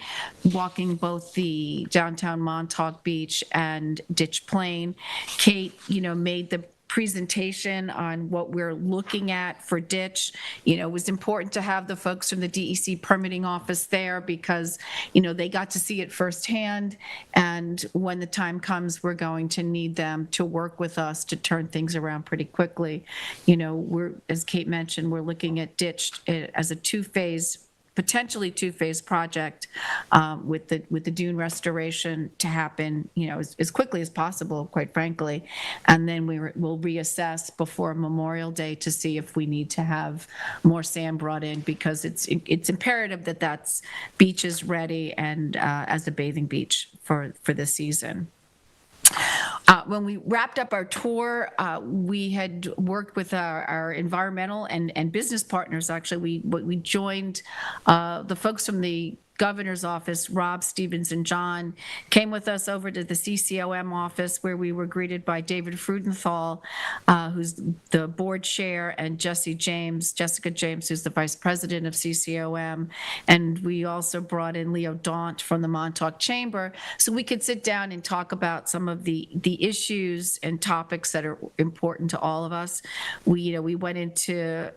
walking both the downtown Montauk Beach and Ditch Plain. Kate, made the presentation on what we're looking at for Ditch. It was important to have the folks from the DEC permitting office there because, they got to see it firsthand. And when the time comes, we're going to need them to work with us to turn things around pretty quickly. As Kate mentioned, we're looking at Ditch as a potentially two-phase project with the dune restoration to happen, as quickly as possible, quite frankly. And then we'll reassess before Memorial Day to see if we need to have more sand brought in because it's imperative that beach is ready and as a bathing beach for this season. When we wrapped up our tour, we had worked with our environmental and business partners. Actually, we joined the folks from the governor's office. Rob, Stevens, and John came with us over to the CCOM office where we were greeted by David Frudenthal, who's the board chair, and Jessica James, who's the vice president of CCOM. And we also brought in Leo Daunt from the Montauk Chamber so we could sit down and talk about some of the issues and topics that are important to all of us. We went into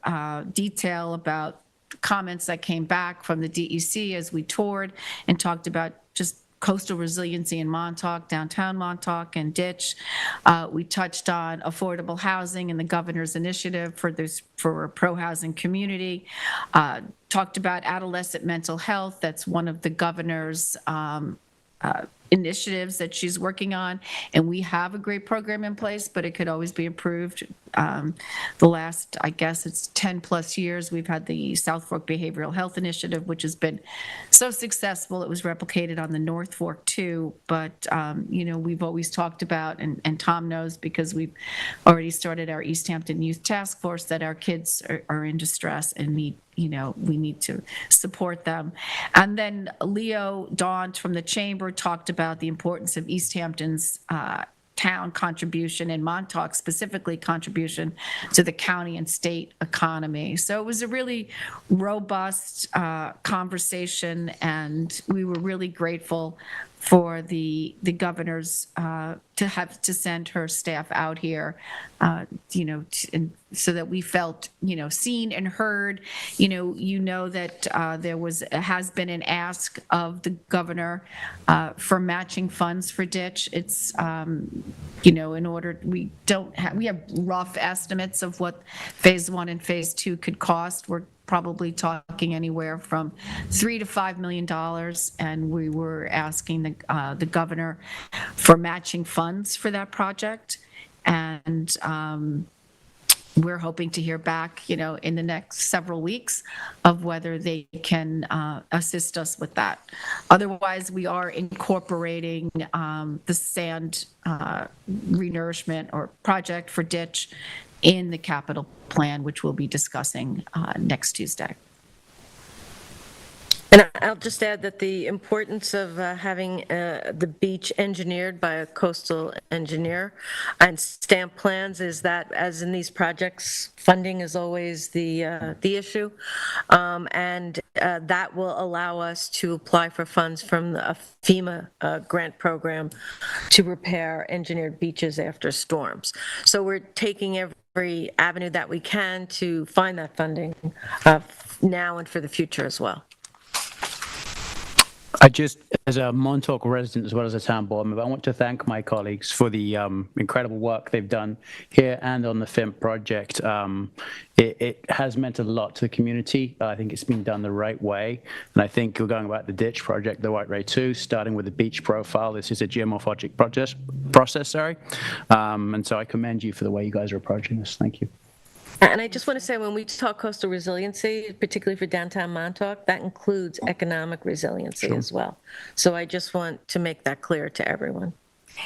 detail about comments that came back from the DEC as we toured and talked about just coastal resiliency in Montauk, downtown Montauk, and Ditch. We touched on affordable housing and the governor's initiative for a pro-housing community. Talked about adolescent mental health. That's one of the governor's initiatives that she's working on, and we have a great program in place, but it could always be improved. The last, I guess it's 10 plus years, we've had the South Fork Behavioral Health Initiative, which has been so successful. It was replicated on the North Fork too, but we've always talked about, and Tom knows because we've already started our East Hampton Youth Task Force, that our kids are in distress and we need to support them. And then Leo Daunt from the Chamber talked about the importance of East Hampton's town contribution and Montauk specifically contribution to the county and state economy. So it was a really robust conversation, and we were really grateful for the governor's to send her staff out here, and so that we felt seen and heard. That there has been an ask of the governor for matching funds for ditch. It's in order we have rough estimates of what phase 1 and phase 2 could cost. We're probably talking anywhere from $3 to $5 million, and we were asking the governor for matching funds for that project, and we're hoping to hear back, in the next several weeks of whether they can assist us with that. Otherwise, we are incorporating the sand renourishment or project for ditch in the capital plan, which we'll be discussing next Tuesday. And I'll just add that the importance of having the beach engineered by a coastal engineer and stamp plans is that, as in these projects, funding is always the issue, and that will allow us to apply for funds from the FEMA grant program to repair engineered beaches after storms. So we're taking every avenue that we can to find that funding now and for the future as well. I just, as a Montauk resident as well as a town board member, I want to thank my colleagues for the incredible work they've done here and on the FIMP project. It has meant a lot to the community. I think it's been done the right way. And I think you're going about the ditch project the right way too, starting with the beach profile. This is a geomorphologic process. And so I commend you for the way you guys are approaching this. Thank you. And I just want to say, when we talk coastal resiliency, particularly for downtown Montauk, that includes economic resiliency as well. So I just want to make that clear to everyone.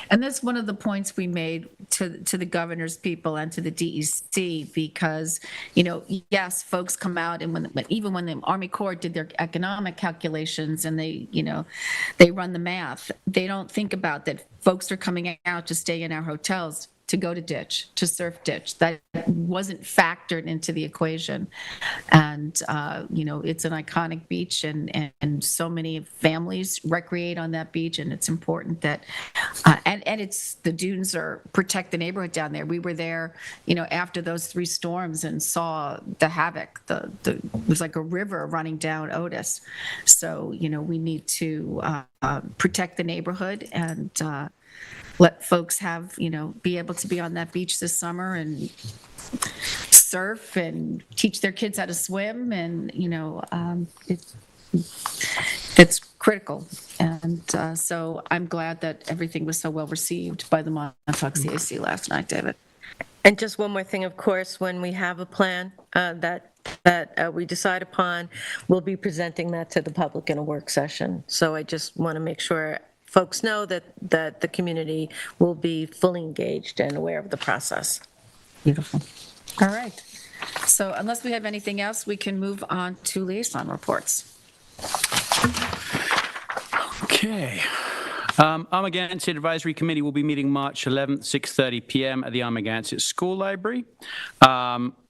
And that's one of the points we made to the governor's people and to the DEC, because, yes, folks come out, and even when the Army Corps did their economic calculations and they run the math, they don't think about that folks are coming out to stay in our hotels, to go to ditch, to surf ditch. That wasn't factored into the equation. And, it's an iconic beach, and so many families recreate on that beach, and it's important that, and it's, the dunes protect the neighborhood down there. We were there, after those 3 storms and saw the havoc. It was like a river running down Otis. So, we need to protect the neighborhood and let folks have, be able to be on that beach this summer and surf and teach their kids how to swim. And, it's critical. And so I'm glad that everything was so well received by the Montauk CAC last night, David. And just one more thing, of course, when we have a plan that we decide upon, we'll be presenting that to the public in a work session. So I just want to make sure folks know that the community will be fully engaged and aware of the process. Beautiful. All right. So unless we have anything else, we can move on to liaison reports. Okay. Amagansett Advisory Committee will be meeting March 11th, 6:30 p.m. at the Amagansett School Library.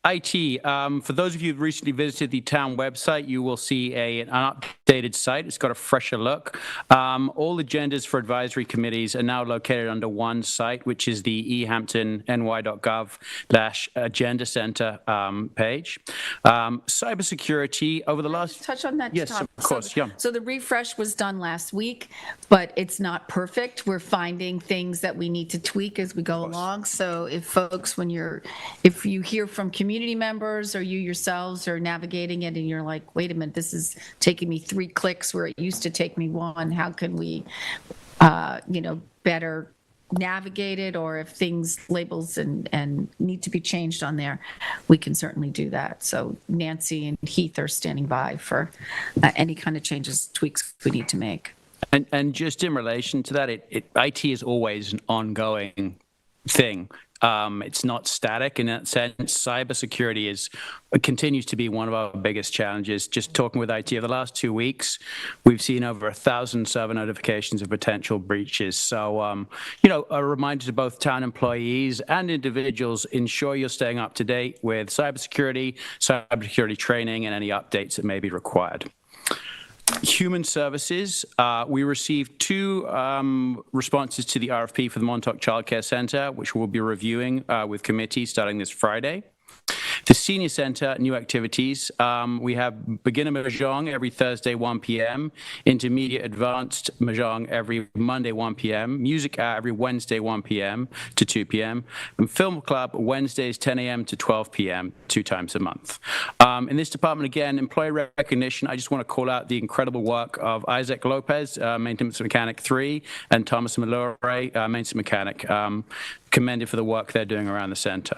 IT, for those of you who've recently visited the town website, you will see an updated site. It's got a fresher look. All agendas for advisory committees are now located under one site, which is the ehamptonny.gov/agenda center page. Cybersecurity, over the last... Touch on that. Yes, topic. of course, yeah. So the refresh was done last week, but it's not perfect. We're finding things that we need to tweak as we go along. So if folks, if you hear from community members or you yourselves are navigating it and you're like, wait a minute, this is taking me 3 clicks where it used to take me 1, how can we, better navigate it? Or if things, labels and need to be changed on there, we can certainly do that. So Nancy and Heath are standing by for any kind of changes, tweaks we need to make. And just in relation to that, IT is always an ongoing thing. It's not static in that sense. Cybersecurity continues to be one of our biggest challenges. Just talking with IT over the last 2 weeks, we've seen over 1,000 server notifications of potential breaches. So, a reminder to both town employees and individuals, ensure you're staying up to date with cybersecurity training, and any updates that may be required. Human Services, we received 2 responses to the RFP for the Montauk Child Care Center, which we'll be reviewing with committee starting this Friday. The Senior Center, new activities. We have beginner Mahjong every Thursday, 1 p.m., intermediate advanced Mahjong every Monday, 1 p.m., music every Wednesday, 1 p.m. to 2 p.m., and film club Wednesdays, 10 a.m. to 12 p.m., 2 times a month. In this department, again, employee recognition, I just want to call out the incredible work of Isaac Lopez, maintenance mechanic 3, and Thomas Malloy, maintenance mechanic, commended for the work they're doing around the center.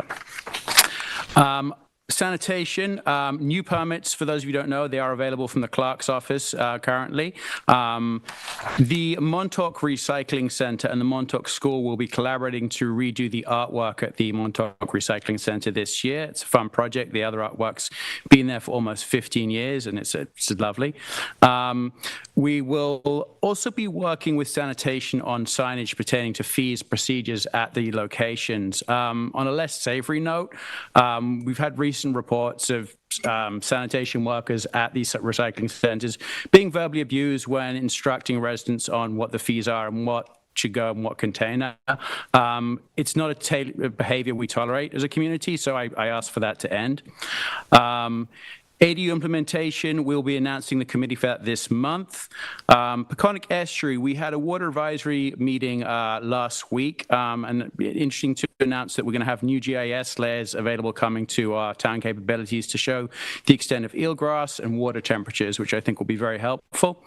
Sanitation, new permits, for those of you who don't know, they are available from the clerk's office currently. The Montauk Recycling Center and the Montauk School will be collaborating to redo the artwork at the Montauk Recycling Center this year. It's a fun project. The other artwork's been there for almost 15 years, and it's lovely. We will also be working with sanitation on signage pertaining to fees, procedures at the locations. On a less savory note, we've had recent reports of sanitation workers at these recycling centers being verbally abused when instructing residents on what the fees are and what should go in what container. It's not a behavior we tolerate as a community, so I ask for that to end. ADU implementation, we'll be announcing the committee for that this month. Peconic Estuary, we had a water advisory meeting last week, and interesting to announce that we're going to have new GIS layers available coming to our town capabilities to show the extent of eelgrass and water temperatures, which I think will be very helpful.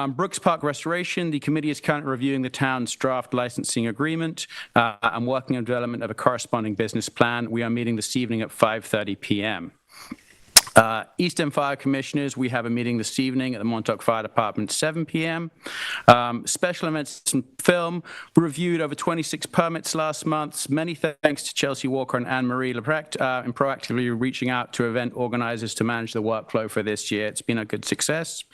Brooks Park Restoration, the committee is currently reviewing the town's draft licensing agreement and working on development of a corresponding business plan. We are meeting this evening at 5:30 p.m. East End Fire Commissioners, we have a meeting this evening at the Montauk Fire Department, 7 p.m. Special events and film, we reviewed over 26 permits last month. Many thanks to Chelsea Walker and Anne-Marie Lebrecht in proactively reaching out to event organizers to manage the workflow for this year. It's been a good success.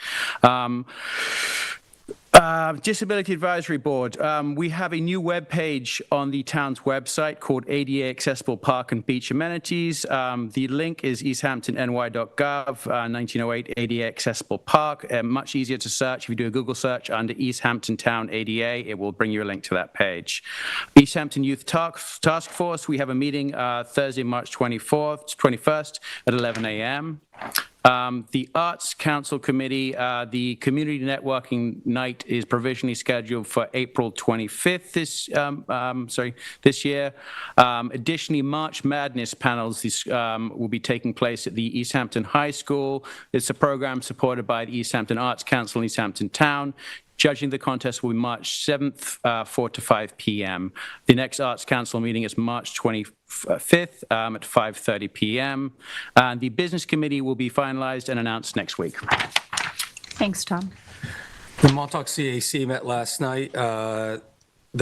Disability Advisory Board, we have a new web page on the town's website called ADA Accessible Park and Beach Amenities. The link is easthamptonny.gov, 1908 ADA Accessible Park. Much easier to search. If you do a Google search under East Hampton Town ADA, it will bring you a link to that page. East Hampton Youth Task Force, we have a meeting Thursday, March 21st at 11 a.m. The Arts Council Committee, the Community Networking Night is provisionally scheduled for April 25th this year. Additionally, March Madness panels will be taking place at the East Hampton High School. It's a program supported by the East Hampton Arts Council and East Hampton Town. Judging the contest will be March 7th, 4 to 5 p.m. The next Arts Council meeting is March 25th at 5:30 p.m. And the Business Committee will be finalized and announced next week. Thanks, Tom. The Montauk CAC met last night. There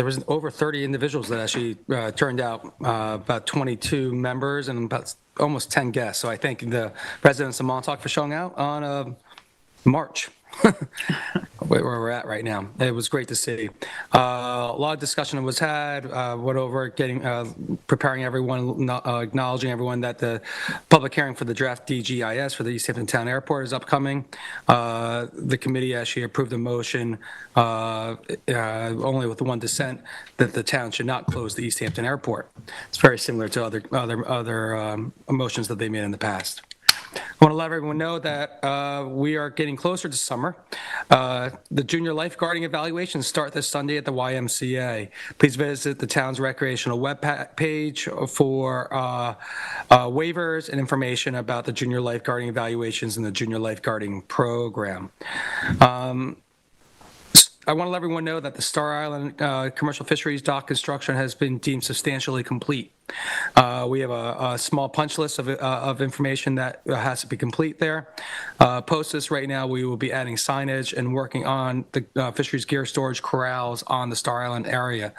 was over 30 individuals that actually turned out, about 22 members and about almost 10 guests. So I thank the residents of Montauk for showing out on March. Where we're at right now. It was great to see. A lot of discussion was had, went over preparing everyone, acknowledging everyone that the public hearing for the draft DGIS for the East Hampton Town Airport is upcoming. The committee actually approved a motion, only with one dissent, that the town should not close the East Hampton Airport. It's very similar to other motions that they made in the past. I want to let everyone know that we are getting closer to summer. The junior lifeguarding evaluations start this Sunday at the YMCA. Please visit the town's recreational web page for waivers and information about the junior lifeguarding evaluations and the junior lifeguarding program. I want to let everyone know that the Star Island commercial fisheries dock construction has been deemed substantially complete. We have a small punch list of information that has to be complete there. Post this right now, we will be adding signage and working on the fisheries gear storage corrals on the Star Island area.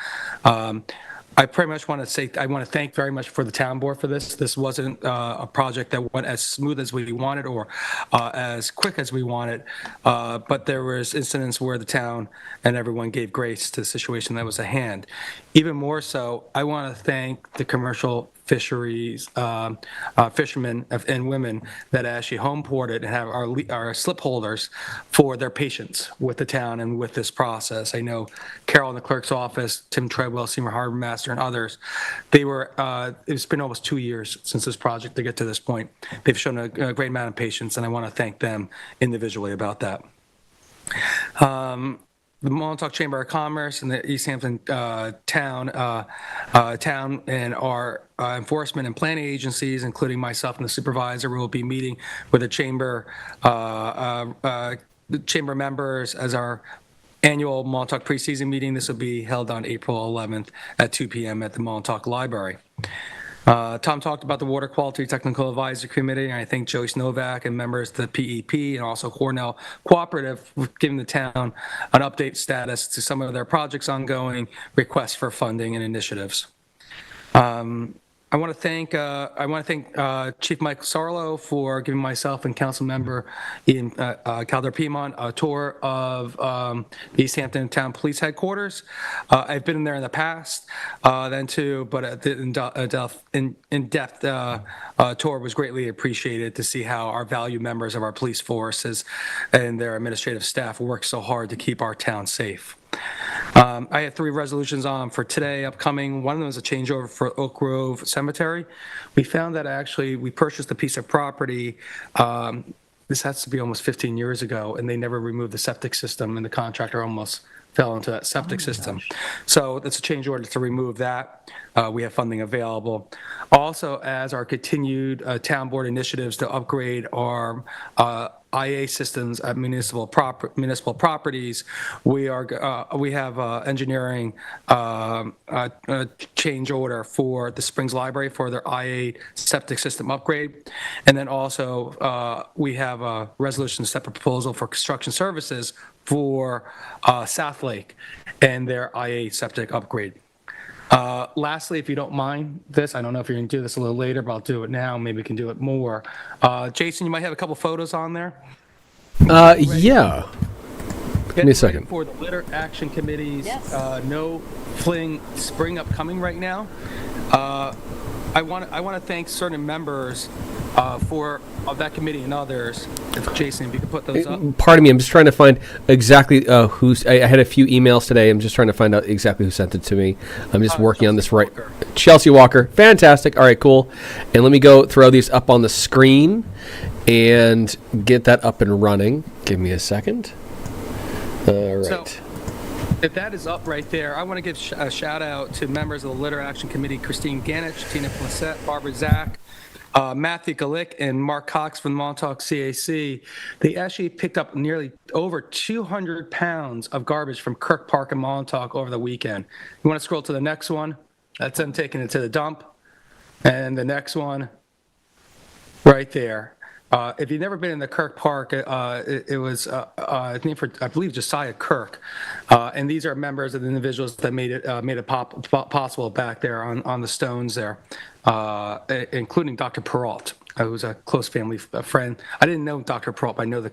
I pretty much want to say, I want to thank very much for the town board for this. This wasn't a project that went as smooth as we wanted or as quick as we wanted, but there was incidents where the town and everyone gave grace to the situation that was at hand. Even more so, I want to thank the commercial fisheries fishermen and women that actually home ported and have our slip holders for their patience with the town and with this process. I know Carol in the clerk's office, Tim Treadwell, senior harbor master, and others, they were, it's been almost 2 years since this project to get to this point. They've shown a great amount of patience, and I want to thank them individually about that. The Montauk Chamber of Commerce and the East Hampton town and our enforcement and planning agencies, including myself and the supervisor, will be meeting with the chamber members as our annual Montauk preseason meeting. This will be held on April 11th at 2 p.m. at the Montauk Library. Tom talked about the Water Quality Technical Advisory Committee, and I thank Joyce Novak and members of the PEP and also Cornell Cooperative for giving the town an update status to some of their projects ongoing, requests for funding and initiatives. I want to thank Chief Michael Sarlo for giving myself and council member Ian Calder Piedmont a tour of the East Hampton Town Police Headquarters. I've been in there in the past then too, but the in-depth tour was greatly appreciated to see how our valued members of our police forces and their administrative staff work so hard to keep our town safe. I had 3 resolutions on for today upcoming. One of them is a changeover for Oak Grove Cemetery. We found that actually we purchased a piece of property. This has to be almost 15 years ago, and they never removed the septic system, and the contractor almost fell into that septic system. So it's a change order to remove that. We have funding available. Also, as our continued town board initiatives to upgrade our IA systems at municipal properties, we have engineering change order for the Springs Library for their IA septic system upgrade, and then also we have a resolution to set a proposal for construction services for South Lake and their IA septic upgrade. Lastly, if you don't mind this, I don't know if you're going to do this a little later, but I'll do it now. Maybe we can do it more. Jason, you might have a couple photos on there. Yeah. Give me a second. For the Litter Action Committee's No Fling Spring upcoming right now. I want to thank certain members of that committee and others. If Jason, if you could put those up. Pardon me, I'm just trying to find exactly who's. I had a few emails today. I'm just trying to find out exactly who sent it to me. I'm just working on this right. Chelsea Walker, fantastic. All right, cool. And let me go throw these up on the screen and get that up and running. Give me a second. All right. So, if that is up right there, I want to give a shout out to members of the Litter Action Committee, Christine Ganich, Tina Plissette, Barbara Zach, Matthew Galick, and Mark Cox from the Montauk CAC. They actually picked up nearly over 200 pounds of garbage from Kirk Park and Montauk over the weekend. You want to scroll to the next one? That's them taking it to the dump. And the next one, right there. If you've never been in the Kirk Park, it was named for, I believe, Josiah Kirk, and these are members of the individuals that made it possible back there on the stones there, including Dr. Peralt, who's a close family friend. I didn't know Dr. Peralt, but I know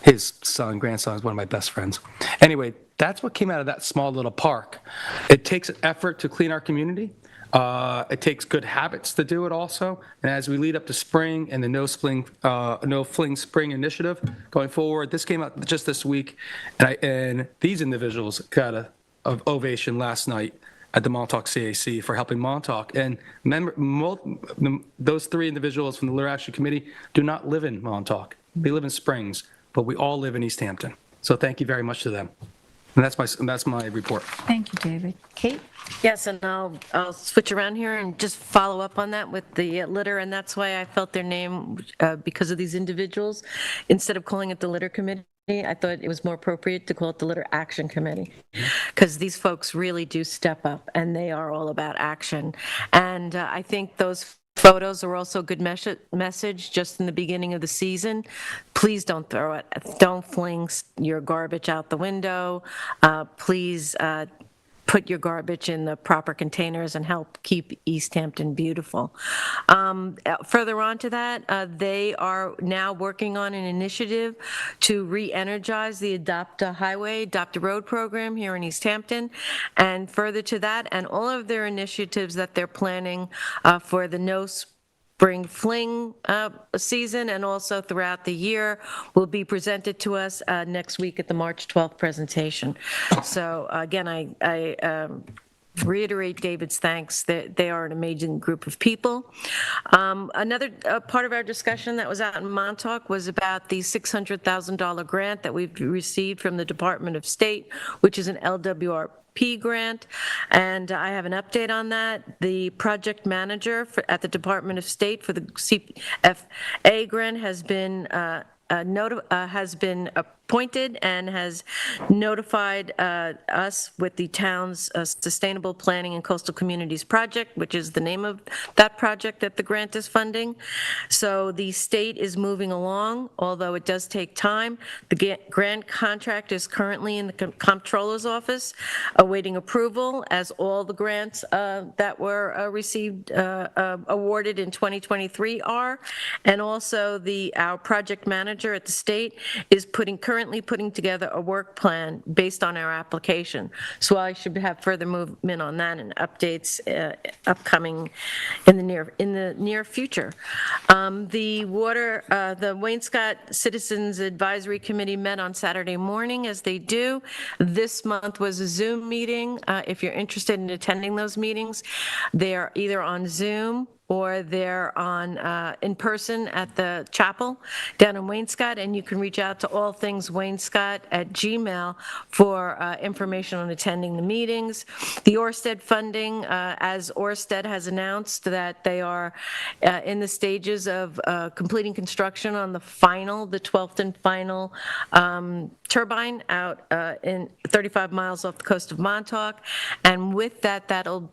his grandson is one of my best friends. Anyway, that's what came out of that small little park. It takes an effort to clean our community. It takes good habits to do it also. And as we lead up to spring and the No Fling Spring initiative going forward, this came out just this week, and these individuals got an ovation last night at the Montauk CAC for helping Montauk. And those 3 individuals from the Litter Action Committee do not live in Montauk. They live in Springs, but we all live in East Hampton. So thank you very much to them. And that's my report. Thank you, David. Kate? Yes, and I'll switch around here and just follow up on that with the litter, and that's why I felt their name because of these individuals. Instead of calling it the Litter Committee, I thought it was more appropriate to call it the Litter Action Committee, because these folks really do step up, and they are all about action. And I think those photos are also a good message just in the beginning of the season. Please don't throw it. Don't fling your garbage out the window. Please put your garbage in the proper containers and help keep East Hampton beautiful. Further on to that, they are now working on an initiative to re-energize the Adopt a Highway, Adopt a Road program here in East Hampton. And further to that, and all of their initiatives that they're planning for the No Spring Fling season and also throughout the year will be presented to us next week at the March 12th presentation. So again, I reiterate David's thanks. They are an amazing group of people. Another part of our discussion that was out in Montauk was about the $600,000 grant that we've received from the Department of State, which is an LWRP grant, and I have an update on that. The project manager at the Department of State for the CFA grant has been appointed and has notified us with the town's Sustainable Planning and Coastal Communities Project, which is the name of that project that the grant is funding. So the state is moving along, although it does take time. The grant contract is currently in the comptroller's office awaiting approval, as all the grants that were received awarded in 2023 are. And also our project manager at the state is currently putting together a work plan based on our application. So I should have further movement on that and updates upcoming in the near future. The Wayne-Scott Citizens Advisory Committee met on Saturday morning, as they do. This month was a Zoom meeting. If you're interested in attending those meetings, they are either on Zoom or they're on in person at the chapel down in Wayne-Scott, and you can reach out to all things Wayne-Scott at Gmail for information on attending the meetings. The Orsted funding, as Orsted has announced that they are in the stages of completing construction on the 12th and final turbine out in 35 miles off the coast of Montauk, and with that, that'll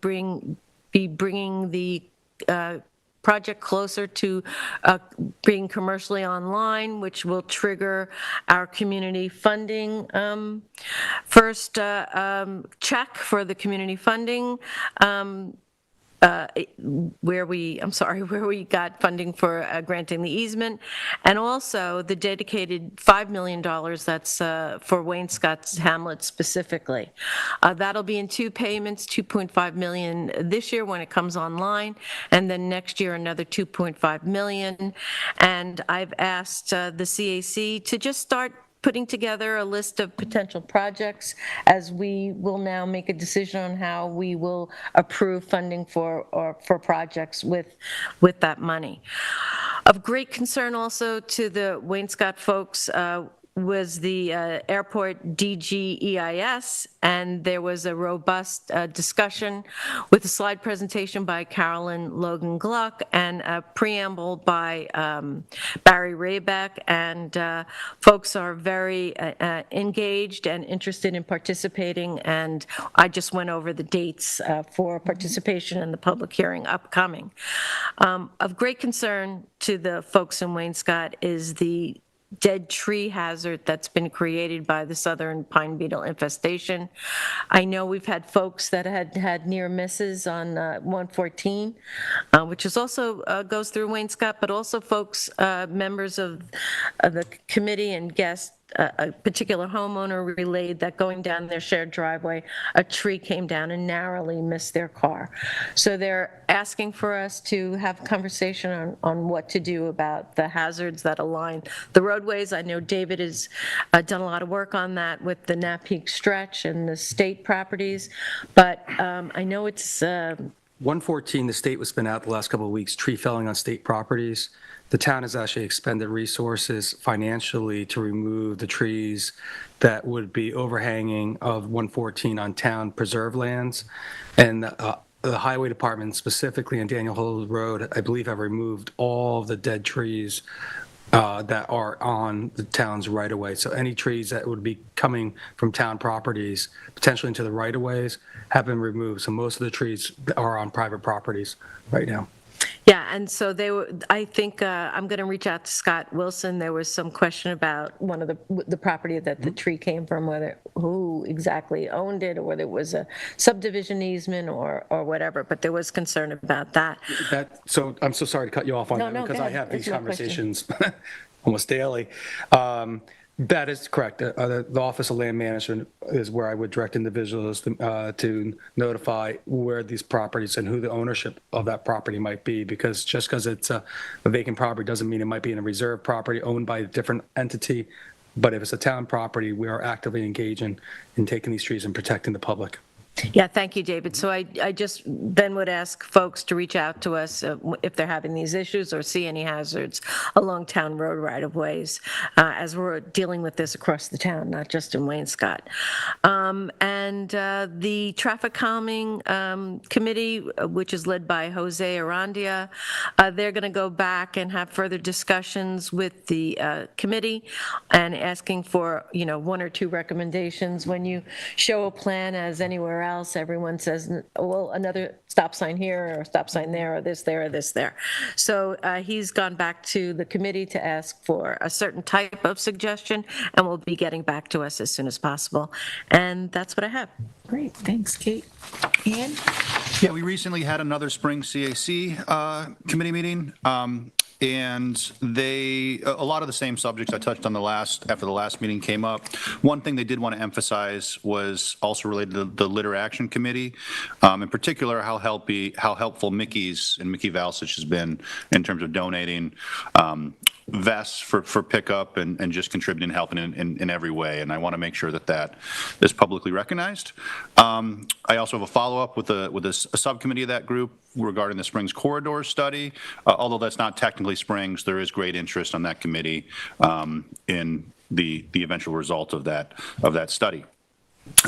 be bringing the project closer to being commercially online, which will trigger our community funding first check for the community funding. Where we got funding for granting the easement, and also the dedicated $5 million that's for Wayne-Scott's Hamlet specifically. That'll be in two payments, $2.5 million this year when it comes online, and then next year another $2.5 million. And I've asked the CAC to just start putting together a list of potential projects, as we will now make a decision on how we will approve funding for projects with that money. Of great concern also to the Wayne-Scott folks was the airport DGEIS, and there was a robust discussion with a slide presentation by Carolyn Logan Gluck and a preamble by Barry Raybeck, and folks are very engaged and interested in participating, and I just went over the dates for participation in the public hearing upcoming. Of great concern to the folks in Wayne-Scott is the dead tree hazard that's been created by the southern pine beetle infestation. I know we've had folks that had near misses on 114, which is also goes through Wayne-Scott, but also folks, members of the committee and guests, a particular homeowner relayed that going down their shared driveway, a tree came down and narrowly missed their car. So they're asking for us to have a conversation on what to do about the hazards that align the roadways. I know David has done a lot of work on that with the Nat Peak stretch and the state properties, but I know it's 114, the state was been out the last couple of weeks, tree felling on state properties. The town has actually expended resources financially to remove the trees that would be overhanging of 114 on town preserve lands. And the highway department, specifically on Daniel Hull Road, I believe have removed all of the dead trees that are on the town's right-of-way. So any trees that would be coming from town properties, potentially into the right-of-ways, have been removed. So most of the trees are on private properties right now. Yeah, and so I think I'm going to reach out to Scott Wilson. There was some question about one of the property that the tree came from, who exactly owned it, or whether it was a subdivision easement or whatever, but there was concern about that. So I'm so sorry to cut you off on No, that, no, because go I ahead. have these It's my question. conversations almost daily. That is correct. The Office of Land Management is where I would direct individuals to notify where these properties and who the ownership of that property might be, because just because it's a vacant property doesn't mean it might be in a reserve property owned by a different entity. But if it's a town property, we are actively engaging in taking these trees and protecting the public. Yeah, thank you, David. So I just then would ask folks to reach out to us if they're having these issues or see any hazards along town road right-of-ways, as we're dealing with this across the town, not just in Waynescott. And the Traffic Calming Committee, which is led by Jose Arandia, they're going to go back and have further discussions with the committee and asking for, one or two recommendations. When you show a plan as anywhere else, everyone says, well, another stop sign here or a stop sign there or this there or this there. So he's gone back to the committee to ask for a certain type of suggestion, and will be getting back to us as soon as possible. And that's what I have. Great, thanks, Kate. Ian? Yeah, we recently had another spring CAC committee meeting. And a lot of the same subjects I touched on after the last meeting came up. One thing they did want to emphasize was also related to the Litter Action Committee, in particular how helpful Mickey's and Mickey Valsich has been in terms of donating vests for pickup and just contributing and helping in every way. And I want to make sure that is publicly recognized. I also have a follow-up with a subcommittee of that group regarding the Springs Corridor study. Although that's not technically Springs, there is great interest on that committee in the eventual result of that study.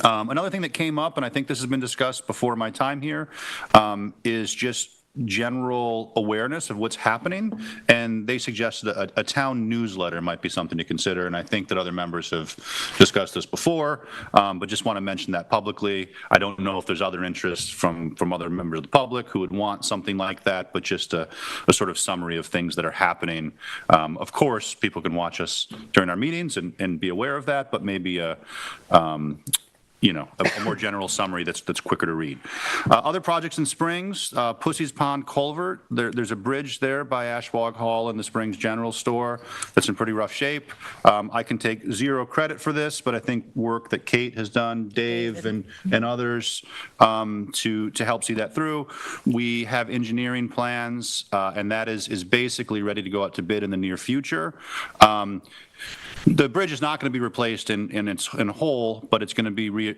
Another thing that came up, and I think this has been discussed before my time here, is just general awareness of what's happening, and they suggested a town newsletter might be something to consider, and I think that other members have discussed this before, but just want to mention that publicly. I don't know if there's other interests from other members of the public who would want something like that, but just a sort of summary of things that are happening. Of course, people can watch us during our meetings and be aware of that, but maybe a more general summary that's quicker to read. Other projects in Springs, Pussy's Pond Culvert. There's a bridge there by Ashwag Hall and the Springs General Store that's in pretty rough shape. I can take zero credit for this, but I think work that Kate has done, Dave and others, to help see that through. We have engineering plans, and that is basically ready to go out to bid in the near future. The bridge is not going to be replaced in whole, but it's going to be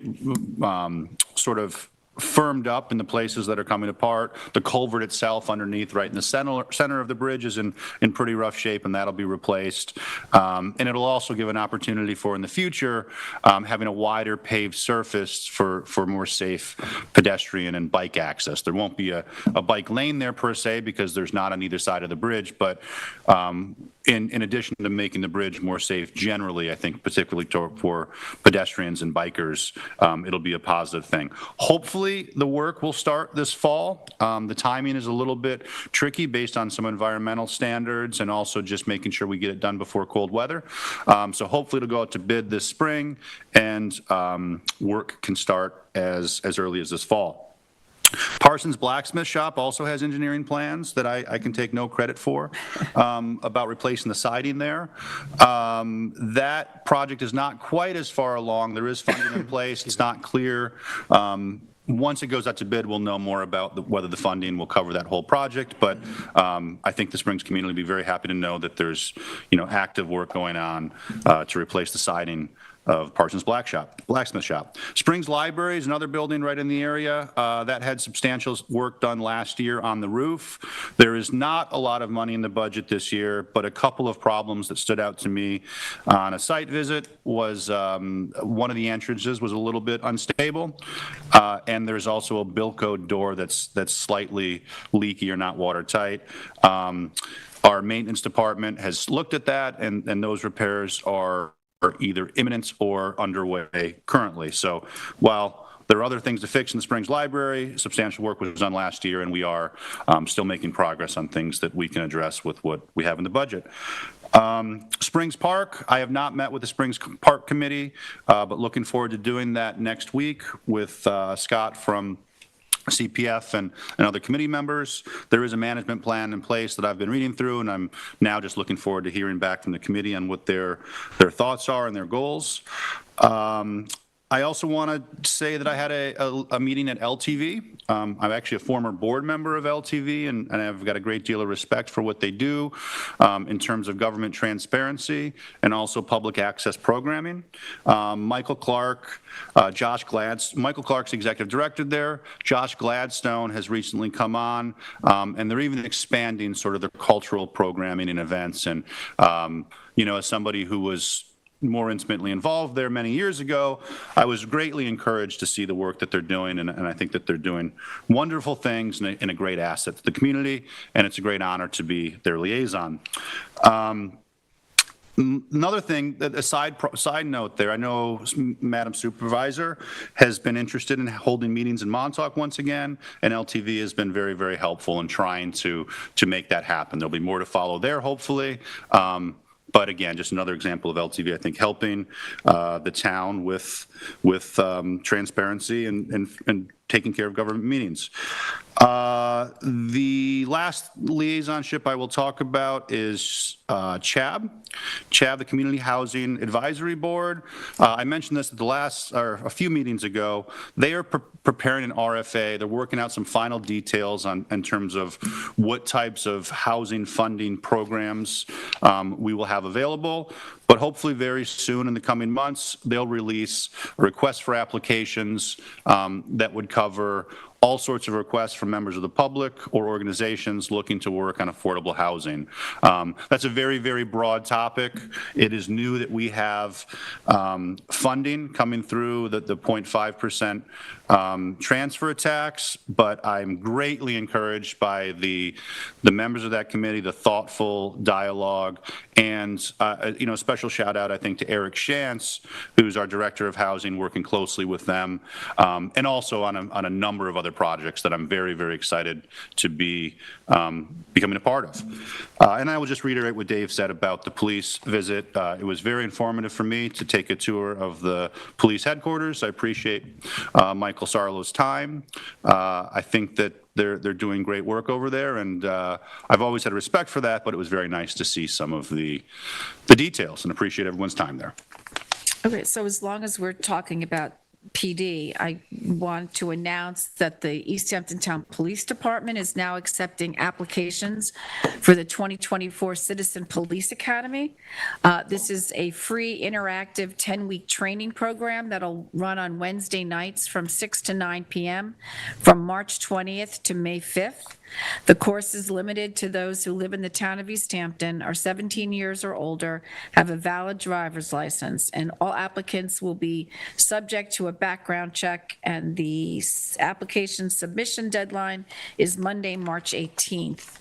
sort of firmed up in the places that are coming apart. The culvert itself underneath, right in the center of the bridge, is in pretty rough shape, and that'll be replaced. And it'll also give an opportunity for, in the future, having a wider paved surface for more safe pedestrian and bike access. There won't be a bike lane there per se, because there's not on either side of the bridge, but in addition to making the bridge more safe generally, I think particularly for pedestrians and bikers, it'll be a positive thing. Hopefully the work will start this fall. The timing is a little bit tricky based on some environmental standards and also just making sure we get it done before cold weather. So hopefully it'll go out to bid this spring, and work can start as early as this fall. Parsons Blacksmith Shop also has engineering plans that I can take no credit for, about replacing the siding there. That project is not quite as far along. There is funding in place. It's not clear. Once it goes out to bid, we'll know more about whether the funding will cover that whole project. But I think the Springs community will be very happy to know that there's active work going on to replace the siding of Parsons Blacksmith Shop. Springs Library is another building right in the area that had substantial work done last year on the roof. There is not a lot of money in the budget this year, but a couple of problems that stood out to me on a site visit was one of the entrances was a little bit unstable, and there's also a Bilco door that's slightly leaky or not watertight. Our maintenance department has looked at that, and those repairs are either imminent or underway currently. So while There are other things to fix in the Springs Library. Substantial work was done last year, and we are still making progress on things that we can address with what we have in the budget. Springs Park, I have not met with the Springs Park Committee, but looking forward to doing that next week with Scott from CPF and other committee members. There is a management plan in place that I've been reading through, and I'm now just looking forward to hearing back from the committee on what their thoughts are and their goals. I also want to say that I had a meeting at LTV. I'm actually a former board member of LTV, and I've got a great deal of respect for what they do in terms of government transparency and also public access programming. Michael Clark, Michael Clark's executive director there. Josh Gladstone has recently come on, and they're even expanding sort of their cultural programming and events. And, as somebody who was more intimately involved there many years ago, I was greatly encouraged to see the work that they're doing, and I think that they're doing wonderful things and a great asset to the community, and it's a great honor to be their liaison. Another thing, a side note there, I know Madam Supervisor has been interested in holding meetings in Montauk once again, and LTV has been very, very helpful in trying to make that happen. There'll be more to follow there, hopefully. But again, just another example of LTV, I think, helping the town with transparency and taking care of government meetings. The last liaisonship I will talk about is CHAB, the Community Housing Advisory Board. I mentioned this at a few meetings ago. They are preparing an RFA. They're working out some final details in terms of what types of housing funding programs we will have available. But hopefully very soon in the coming months, they'll release a request for applications that would cover all sorts of requests from members of the public or organizations looking to work on affordable housing. That's a very, very broad topic. It is new that we have funding coming through the 0.5% transfer tax, but I'm greatly encouraged by the members of that committee, the thoughtful dialogue, and a special shout out, I think, to Eric Shantz, who's our director of housing, working closely with them, and also on a number of other projects that I'm very, very excited to be becoming a part of. And I will just reiterate what Dave said about the police visit. It was very informative for me to take a tour of the police headquarters. I appreciate Michael Sarlo's time. I think that they're doing great work over there, and I've always had respect for that, but it was very nice to see some of the details and appreciate everyone's time there. Okay, so as long as we're talking about PD, I want to announce that the East Hampton Town Police Department is now accepting applications for the 2024 Citizen Police Academy. This is a free interactive 10-week training program that'll run on Wednesday nights from 6 to 9 p.m. from March 20th to May 5th. The course is limited to those who live in the town of East Hampton, are 17 years or older, have a valid driver's license, and all applicants will be subject to a background check, and the application submission deadline is Monday, March 18th.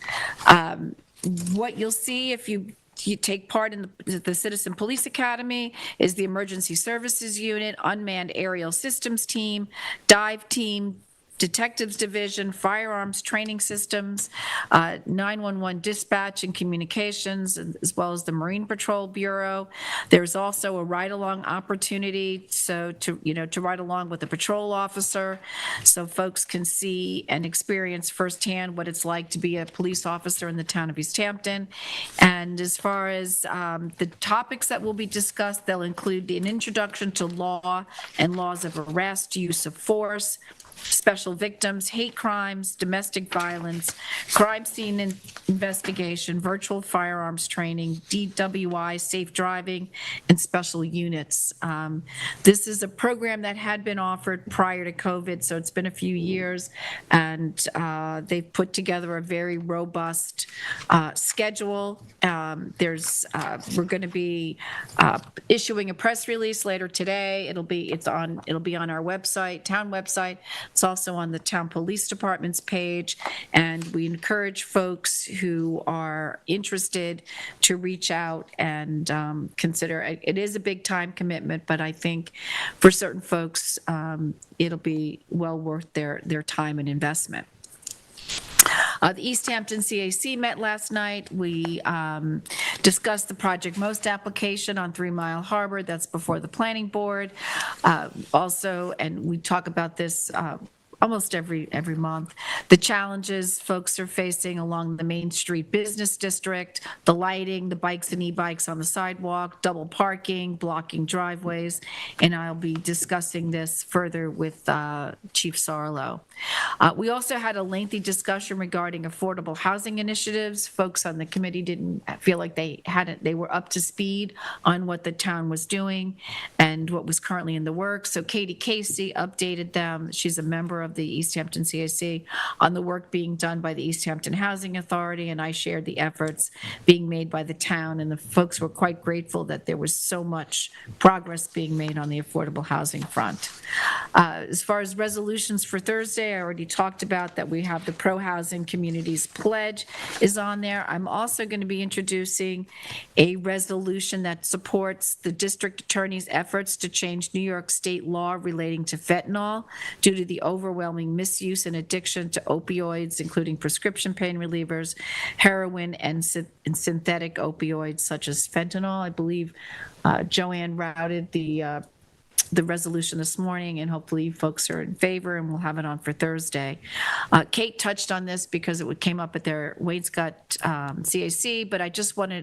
What you'll see if you take part in the Citizen Police Academy is the Emergency Services Unit, Unmanned Aerial Systems Team, Dive Team, Detectives Division, Firearms Training Systems, 911 Dispatch and Communications, as well as the Marine Patrol Bureau. There's also a ride-along opportunity, so to ride along with a patrol officer, so folks can see and experience firsthand what it's like to be a police officer in the town of East Hampton. And as far as the topics that will be discussed, they'll include an introduction to law and laws of arrest, use of force, special victims, hate crimes, domestic violence, crime scene investigation, virtual firearms training, DWI, safe driving, and special units. This is a program that had been offered prior to COVID, so it's been a few years, and they've put together a very robust schedule. We're going to be issuing a press release later today. It'll be on our website, town website. It's also on the town police department's page, and we encourage folks who are interested to reach out and consider. It is a big time commitment, but I think for certain folks, it'll be well worth their time and investment. The East Hampton CAC met last night. We discussed the Project Most application on 3 Mile Harbor. That's before the planning board. Also, and we talk about this almost every month, the challenges folks are facing along the Main Street Business District, the lighting, the bikes and e-bikes on the sidewalk, double parking, blocking driveways, and I'll be discussing this further with Chief Sarlo. We also had a lengthy discussion regarding affordable housing initiatives. Folks on the committee didn't feel like they were up to speed on what the town was doing and what was currently in the works. So Katie Casey updated them. She's a member of the East Hampton CAC on the work being done by the East Hampton Housing Authority, and I shared the efforts being made by the town, and the folks were quite grateful that there was so much progress being made on the affordable housing front. As far as resolutions for Thursday, I already talked about that we have the Pro-Housing Communities Pledge is on there. I'm also going to be introducing a resolution that supports the district attorney's efforts to change New York state law relating to fentanyl due to the overwhelming misuse and addiction to opioids, including prescription pain relievers, heroin, and synthetic opioids such as fentanyl. I believe Joanne routed the resolution this morning, and hopefully folks are in favor, and we'll have it on for Thursday. Kate touched on this because it came up at their Wainscott CAC, but I just want to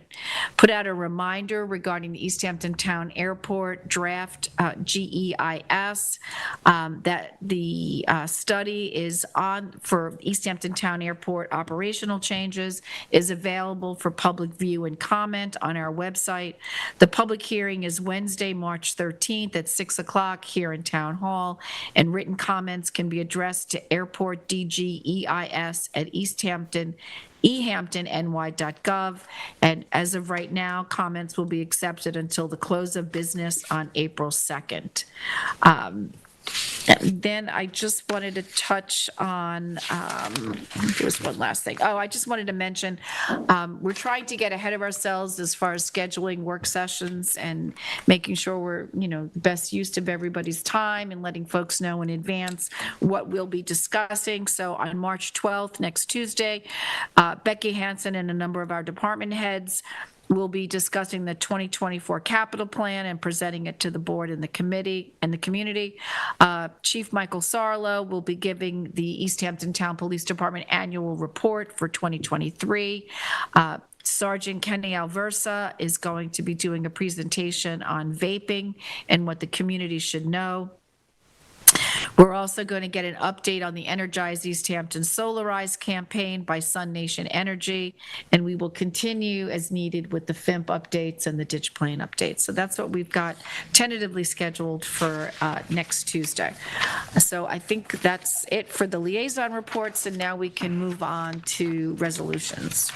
put out a reminder regarding the East Hampton Town Airport draft GEIS, that the study is on for East Hampton Town Airport operational changes, is available for public view and comment on our website. The public hearing is Wednesday, March 13th at 6 o'clock here in Town Hall, and written comments can be addressed to Airport DGEIS at ehamptonny.gov. And as of right now, comments will be accepted until the close of business on April 2nd. Then I just wanted to touch on, there was one last thing. I just wanted to mention, we're trying to get ahead of ourselves as far as scheduling work sessions and making sure we're, best use of everybody's time and letting folks know in advance what we'll be discussing. So on March 12th, next Tuesday, Becky Hansen and a number of our department heads we'll be discussing the 2024 capital plan and presenting it to the board and the committee and the community. Chief Michael Sarlo will be giving the East Hampton Town Police Department annual report for 2023. Sergeant Kenny Alversa is going to be doing a presentation on vaping and what the community should know. We're also going to get an update on the Energize East Hampton Solarize campaign by Sun Nation Energy, and we will continue as needed with the FIMP updates and the ditch plan updates. So that's what we've got tentatively scheduled for next Tuesday. So I think that's it for the liaison reports, and now we can move on to resolutions.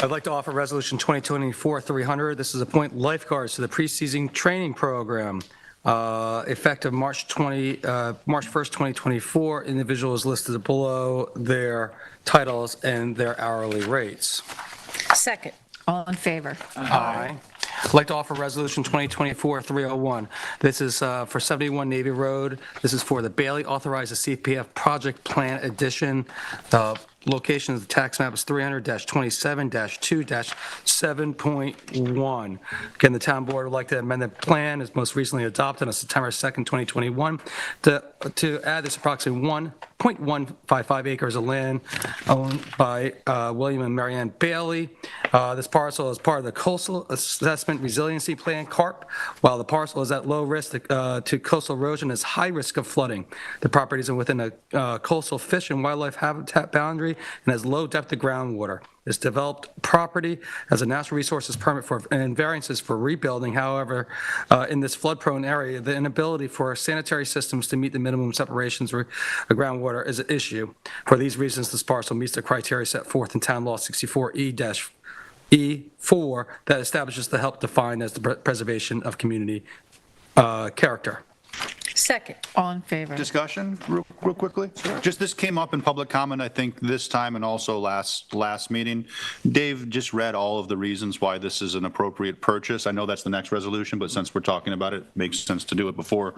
I'd like to offer Resolution 2024-300. This is appoint lifeguards to the preseason training program. Effective March 1st, 2024, individuals listed below their titles and their hourly rates. Second. All in favor? Aye. I'd like to offer Resolution 2024-301. This is for 71 Navy Road. This is for the Bailey authorized the CPF project plan addition. The location of the tax map is 300-27-2-7.1. Again, the town board would like to amend the plan as most recently adopted on September 2nd, 2021 to add this approximately 1.155 acres of land owned by William and Marianne Bailey. This parcel is part of the Coastal Assessment Resiliency Plan, CARP. While the parcel is at low risk to coastal erosion, is high risk of flooding. The properties are within a coastal fish and wildlife habitat boundary and has low depth of groundwater. This developed property has a natural resources permit and variances for rebuilding. However, in this flood-prone area, the inability for sanitary systems to meet the minimum separations of groundwater is an issue. For these reasons, this parcel meets the criteria set forth in Town Law 64E-E4 that establishes the help defined as the preservation of community character. Second. All in favor? Discussion, real quickly? Just this came up in public comment, I think, this time and also last meeting. Dave just read all of the reasons why this is an appropriate purchase. I know that's the next resolution, but since we're talking about it, it makes sense to do it before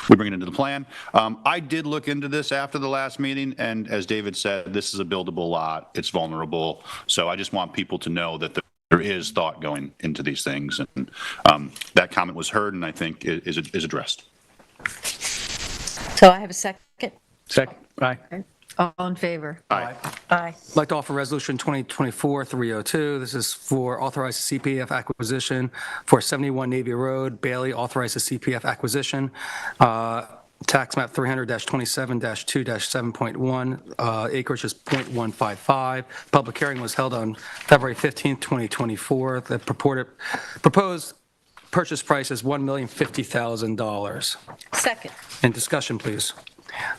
we bring it into the plan. I did look into this after the last meeting, and as David said, this is a buildable lot. It's vulnerable. So I just want people to know that there is thought going into these things. And that comment was heard and I think is addressed. So I have a second. Second. Aye. All in favor? Aye. Aye. I'd like to offer Resolution 2024-302. This is for authorize CPF acquisition for 71 Navy Road. Bailey authorizes CPF acquisition. Tax map 300-27-2-7.1. Acreage is .155. Public hearing was held on February 15th, 2024. The proposed purchase price is $1,050,000. Second. And discussion, please.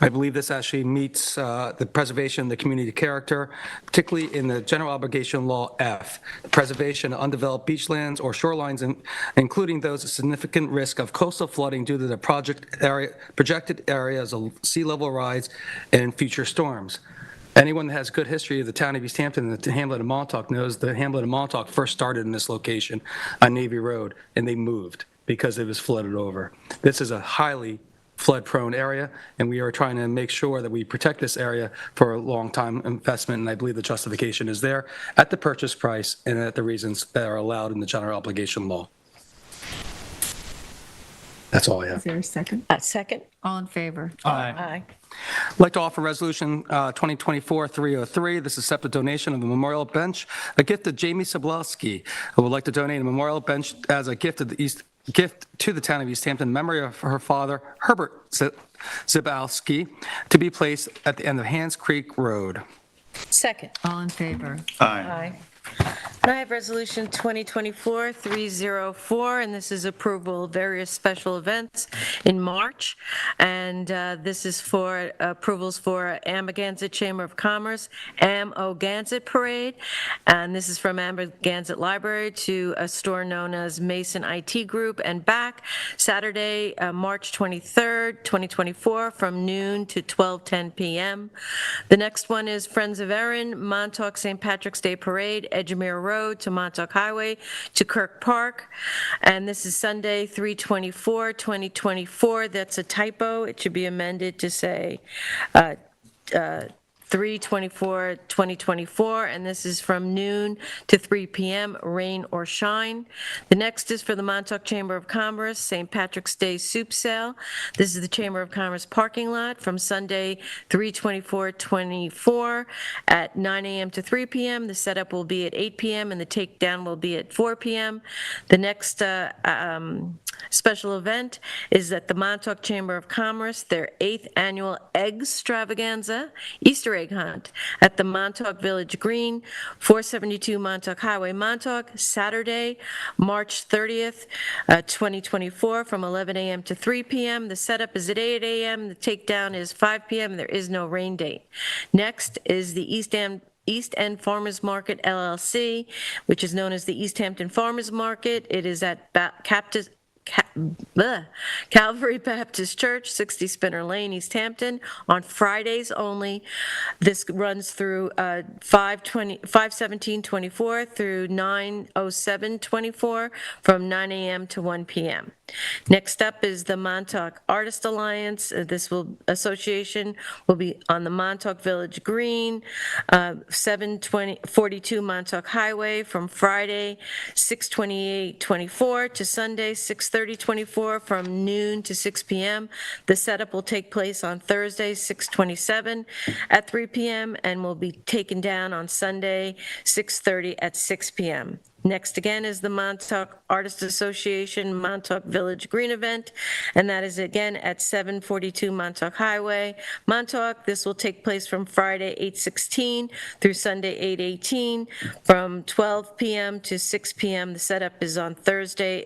I believe this actually meets the preservation of the community character, particularly in the general obligation law F, preservation of undeveloped beachlands or shorelines, including those at significant risk of coastal flooding due to the projected areas of sea level rise and future storms. Anyone that has good history of the town of East Hampton and the hamlet of Montauk knows the hamlet of Montauk first started in this location on Navy Road, and they moved because it was flooded over. This is a highly flood-prone area, and we are trying to make sure that we protect this area for a long-time investment, and I believe the justification is there at the purchase price and at the reasons that are allowed in the general obligation law. That's all I have. Is there a second? Second. All in favor? Aye. I'd like to offer Resolution 2024-303. This is accept a donation of a memorial bench, a gift to Jamie Sobolewski, who would like to donate a memorial bench as a gift to the town of East Hampton in memory of her father, Herbert Sobolewski, to be placed at the end of Hands Creek Road. Second. All in favor? Aye. And I have Resolution 2024-304, and this is approval of various special events in March. And this is for approvals for Amagansett Chamber of Commerce, Am-O-Gansett Parade. And this is from Amagansett Library to a store known as Mason IT Group and back, Saturday, March 23rd, 2024, from noon to 12:10 p.m. The next one is Friends of Erin, Montauk St. Patrick's Day Parade, Edgemere Road to Montauk Highway to Kirk Park. And this is Sunday, 3/24/2024. That's a typo. It should be amended to say 3/24/2024, and this is from noon to 3 p.m., rain or shine. The next is for the Montauk Chamber of Commerce, St. Patrick's Day Soup Sale. This is the Chamber of Commerce parking lot from Sunday, 3/24/24 at 9 a.m. to 3 p.m. The setup will be at 8 p.m. and the takedown will be at 4 p.m. The next special event is at the Montauk Chamber of Commerce, their 8th annual Extravaganza, Easter egg hunt at the Montauk Village Green, 472 Montauk Highway, Montauk, Saturday, March 30th, 2024, from 11 a.m. to 3 p.m. The setup is at 8 a.m. The takedown is 5 p.m. There is no rain date. Next is the East End Farmers Market LLC, which is known as the East Hampton Farmers Market. It is at Calvary Baptist Church, 60 Spinner Lane, East Hampton, on Fridays only. This runs through 5/17/24 through 9/07/24 from 9 a.m. to 1 p.m. Next up is the Montauk Artist Alliance. Association will be on the Montauk Village Green, 742 Montauk Highway, from Friday 6/28/24 to Sunday 6/30/24 from noon to 6 p.m. The setup will take place on Thursday 6/27 at 3 p.m. and will be taken down on Sunday 6/30 at 6 p.m. Next again is the Montauk Artist Association Montauk Village Green event, and that is again at 742 Montauk Highway, Montauk. This will take place from Friday 8/16 through Sunday 8/18 from 12 p.m. to 6 p.m. The setup is on Thursday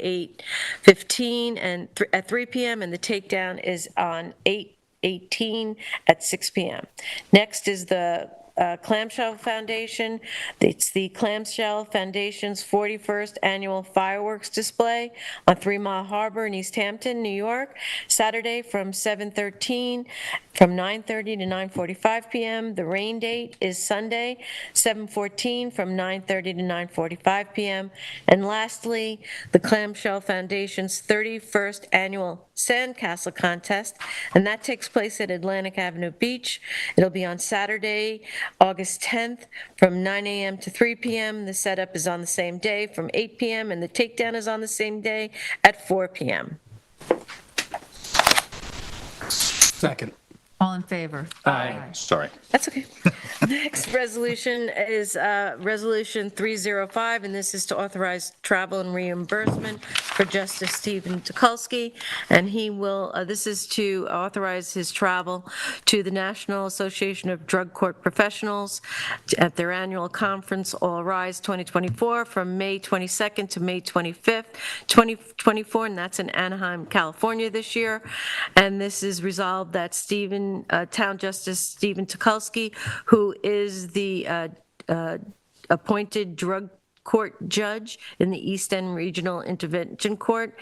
8/15 and at 3 p.m. and the takedown is on 8/18 at 6 p.m. Next is the Clamshell Foundation. It's the Clamshell Foundation's 41st Annual Fireworks Display on 3 Mile Harbor in East Hampton, New York, Saturday from 7:13, from 9:30 to 9:45 p.m. The rain date is Sunday, 7/14, from 9:30 to 9:45 p.m. And lastly, the Clamshell Foundation's 31st Annual Sandcastle Contest, and that takes place at Atlantic Avenue Beach. It'll be on Saturday, August 10th, from 9 a.m. to 3 p.m. The setup is on the same day from 8 p.m., and the takedown is on the same day at 4 p.m. Second. All in favor? Aye. Sorry. That's okay. Next resolution is Resolution 305, and this is to authorize travel and reimbursement for Justice Stephen Tukulski, and he will, this is to authorize his travel to the National Association of Drug Court Professionals at their annual conference, All Rise 2024, from May 22nd to May 25th, 2024, and that's in Anaheim, California this year. And this is resolved that Town Justice Stephen Tukulski, who is the appointed drug court judge in the East End Regional Intervention Court,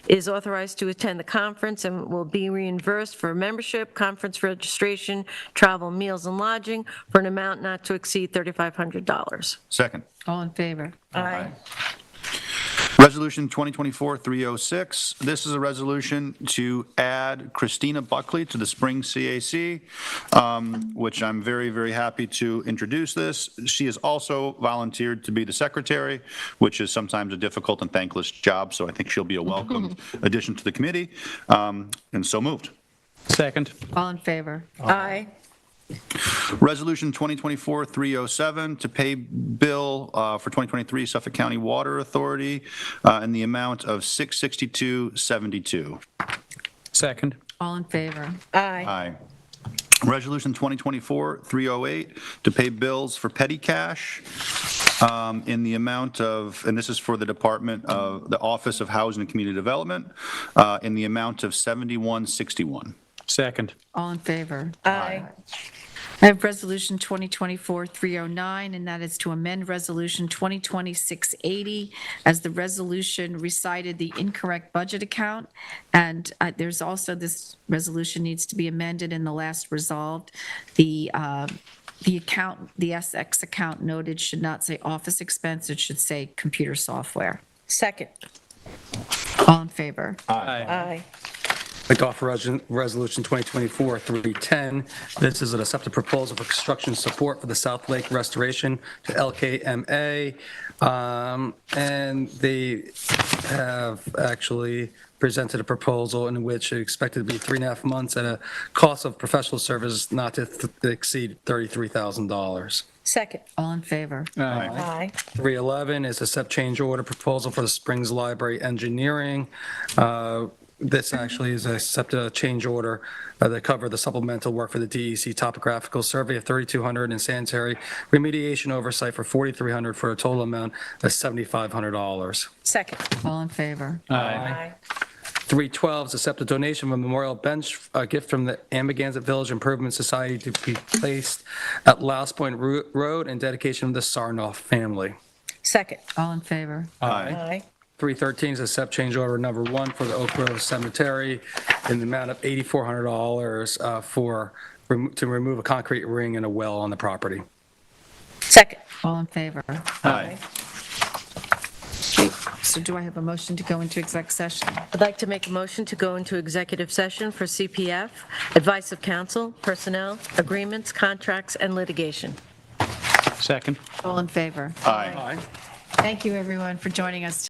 is authorized to attend the conference and will be reimbursed for membership, conference registration, travel, meals, and lodging for an amount not to exceed $3,500. Second. All in favor? Aye. Resolution 2024-306. This is a resolution to add Christina Buckley to the Spring CAC, which I'm very, very happy to introduce this. She has also volunteered to be the secretary, which is sometimes a difficult and thankless job, so I think she'll be a welcome addition to the committee, and so moved. Second. All in favor? Aye. Resolution 2024-307 to pay bill for 2023 Suffolk County Water Authority in the amount of $662.72. Second. All in favor? Aye. Aye. Resolution 2024-308 to pay bills for petty cash in the amount of, and this is for the Department of the Office of Housing and Community Development, in the amount of $71.61. Second. All in favor? Aye. I have Resolution 2024-309, and that is to amend Resolution 2020-680 as the resolution recited the incorrect budget account. And there's also, this resolution needs to be amended in the last resolved. The account, the SX account noted should not say office expense, it should say computer software. Second. All in favor? Aye. I'd like to offer Resolution 2024-310. This is an accepted proposal for construction support for the South Lake restoration to LKMA. And they have actually presented a proposal in which it expected to be 3.5 months at a cost of professional services not to exceed $33,000. Second. All in favor? Aye. 311 is a step change order proposal for the Springs Library Engineering. This actually is a SEPTA change order that cover the supplemental work for the DEC topographical survey of 3,200 and sanitary remediation oversight for 4,300 for a total amount of $7,500. Second. All in favor? Aye. 312 is accept a donation from a memorial bench, a gift from the Amagansett Village Improvement Society to be placed at Louse Point Road, and dedication of the Sarnoff family. Second. All in favor? Aye. 313 is accept change order number 1 for the Oak Grove Cemetery in the amount of $8,400 to remove a concrete ring and a well on the property. Second. All in favor? Aye. So do I have a motion to go into exec session? I'd like to make a motion to go into executive session for CPF, advice of counsel, personnel, agreements, contracts, and litigation. Second. All in favor? Aye. Thank you, everyone, for joining us.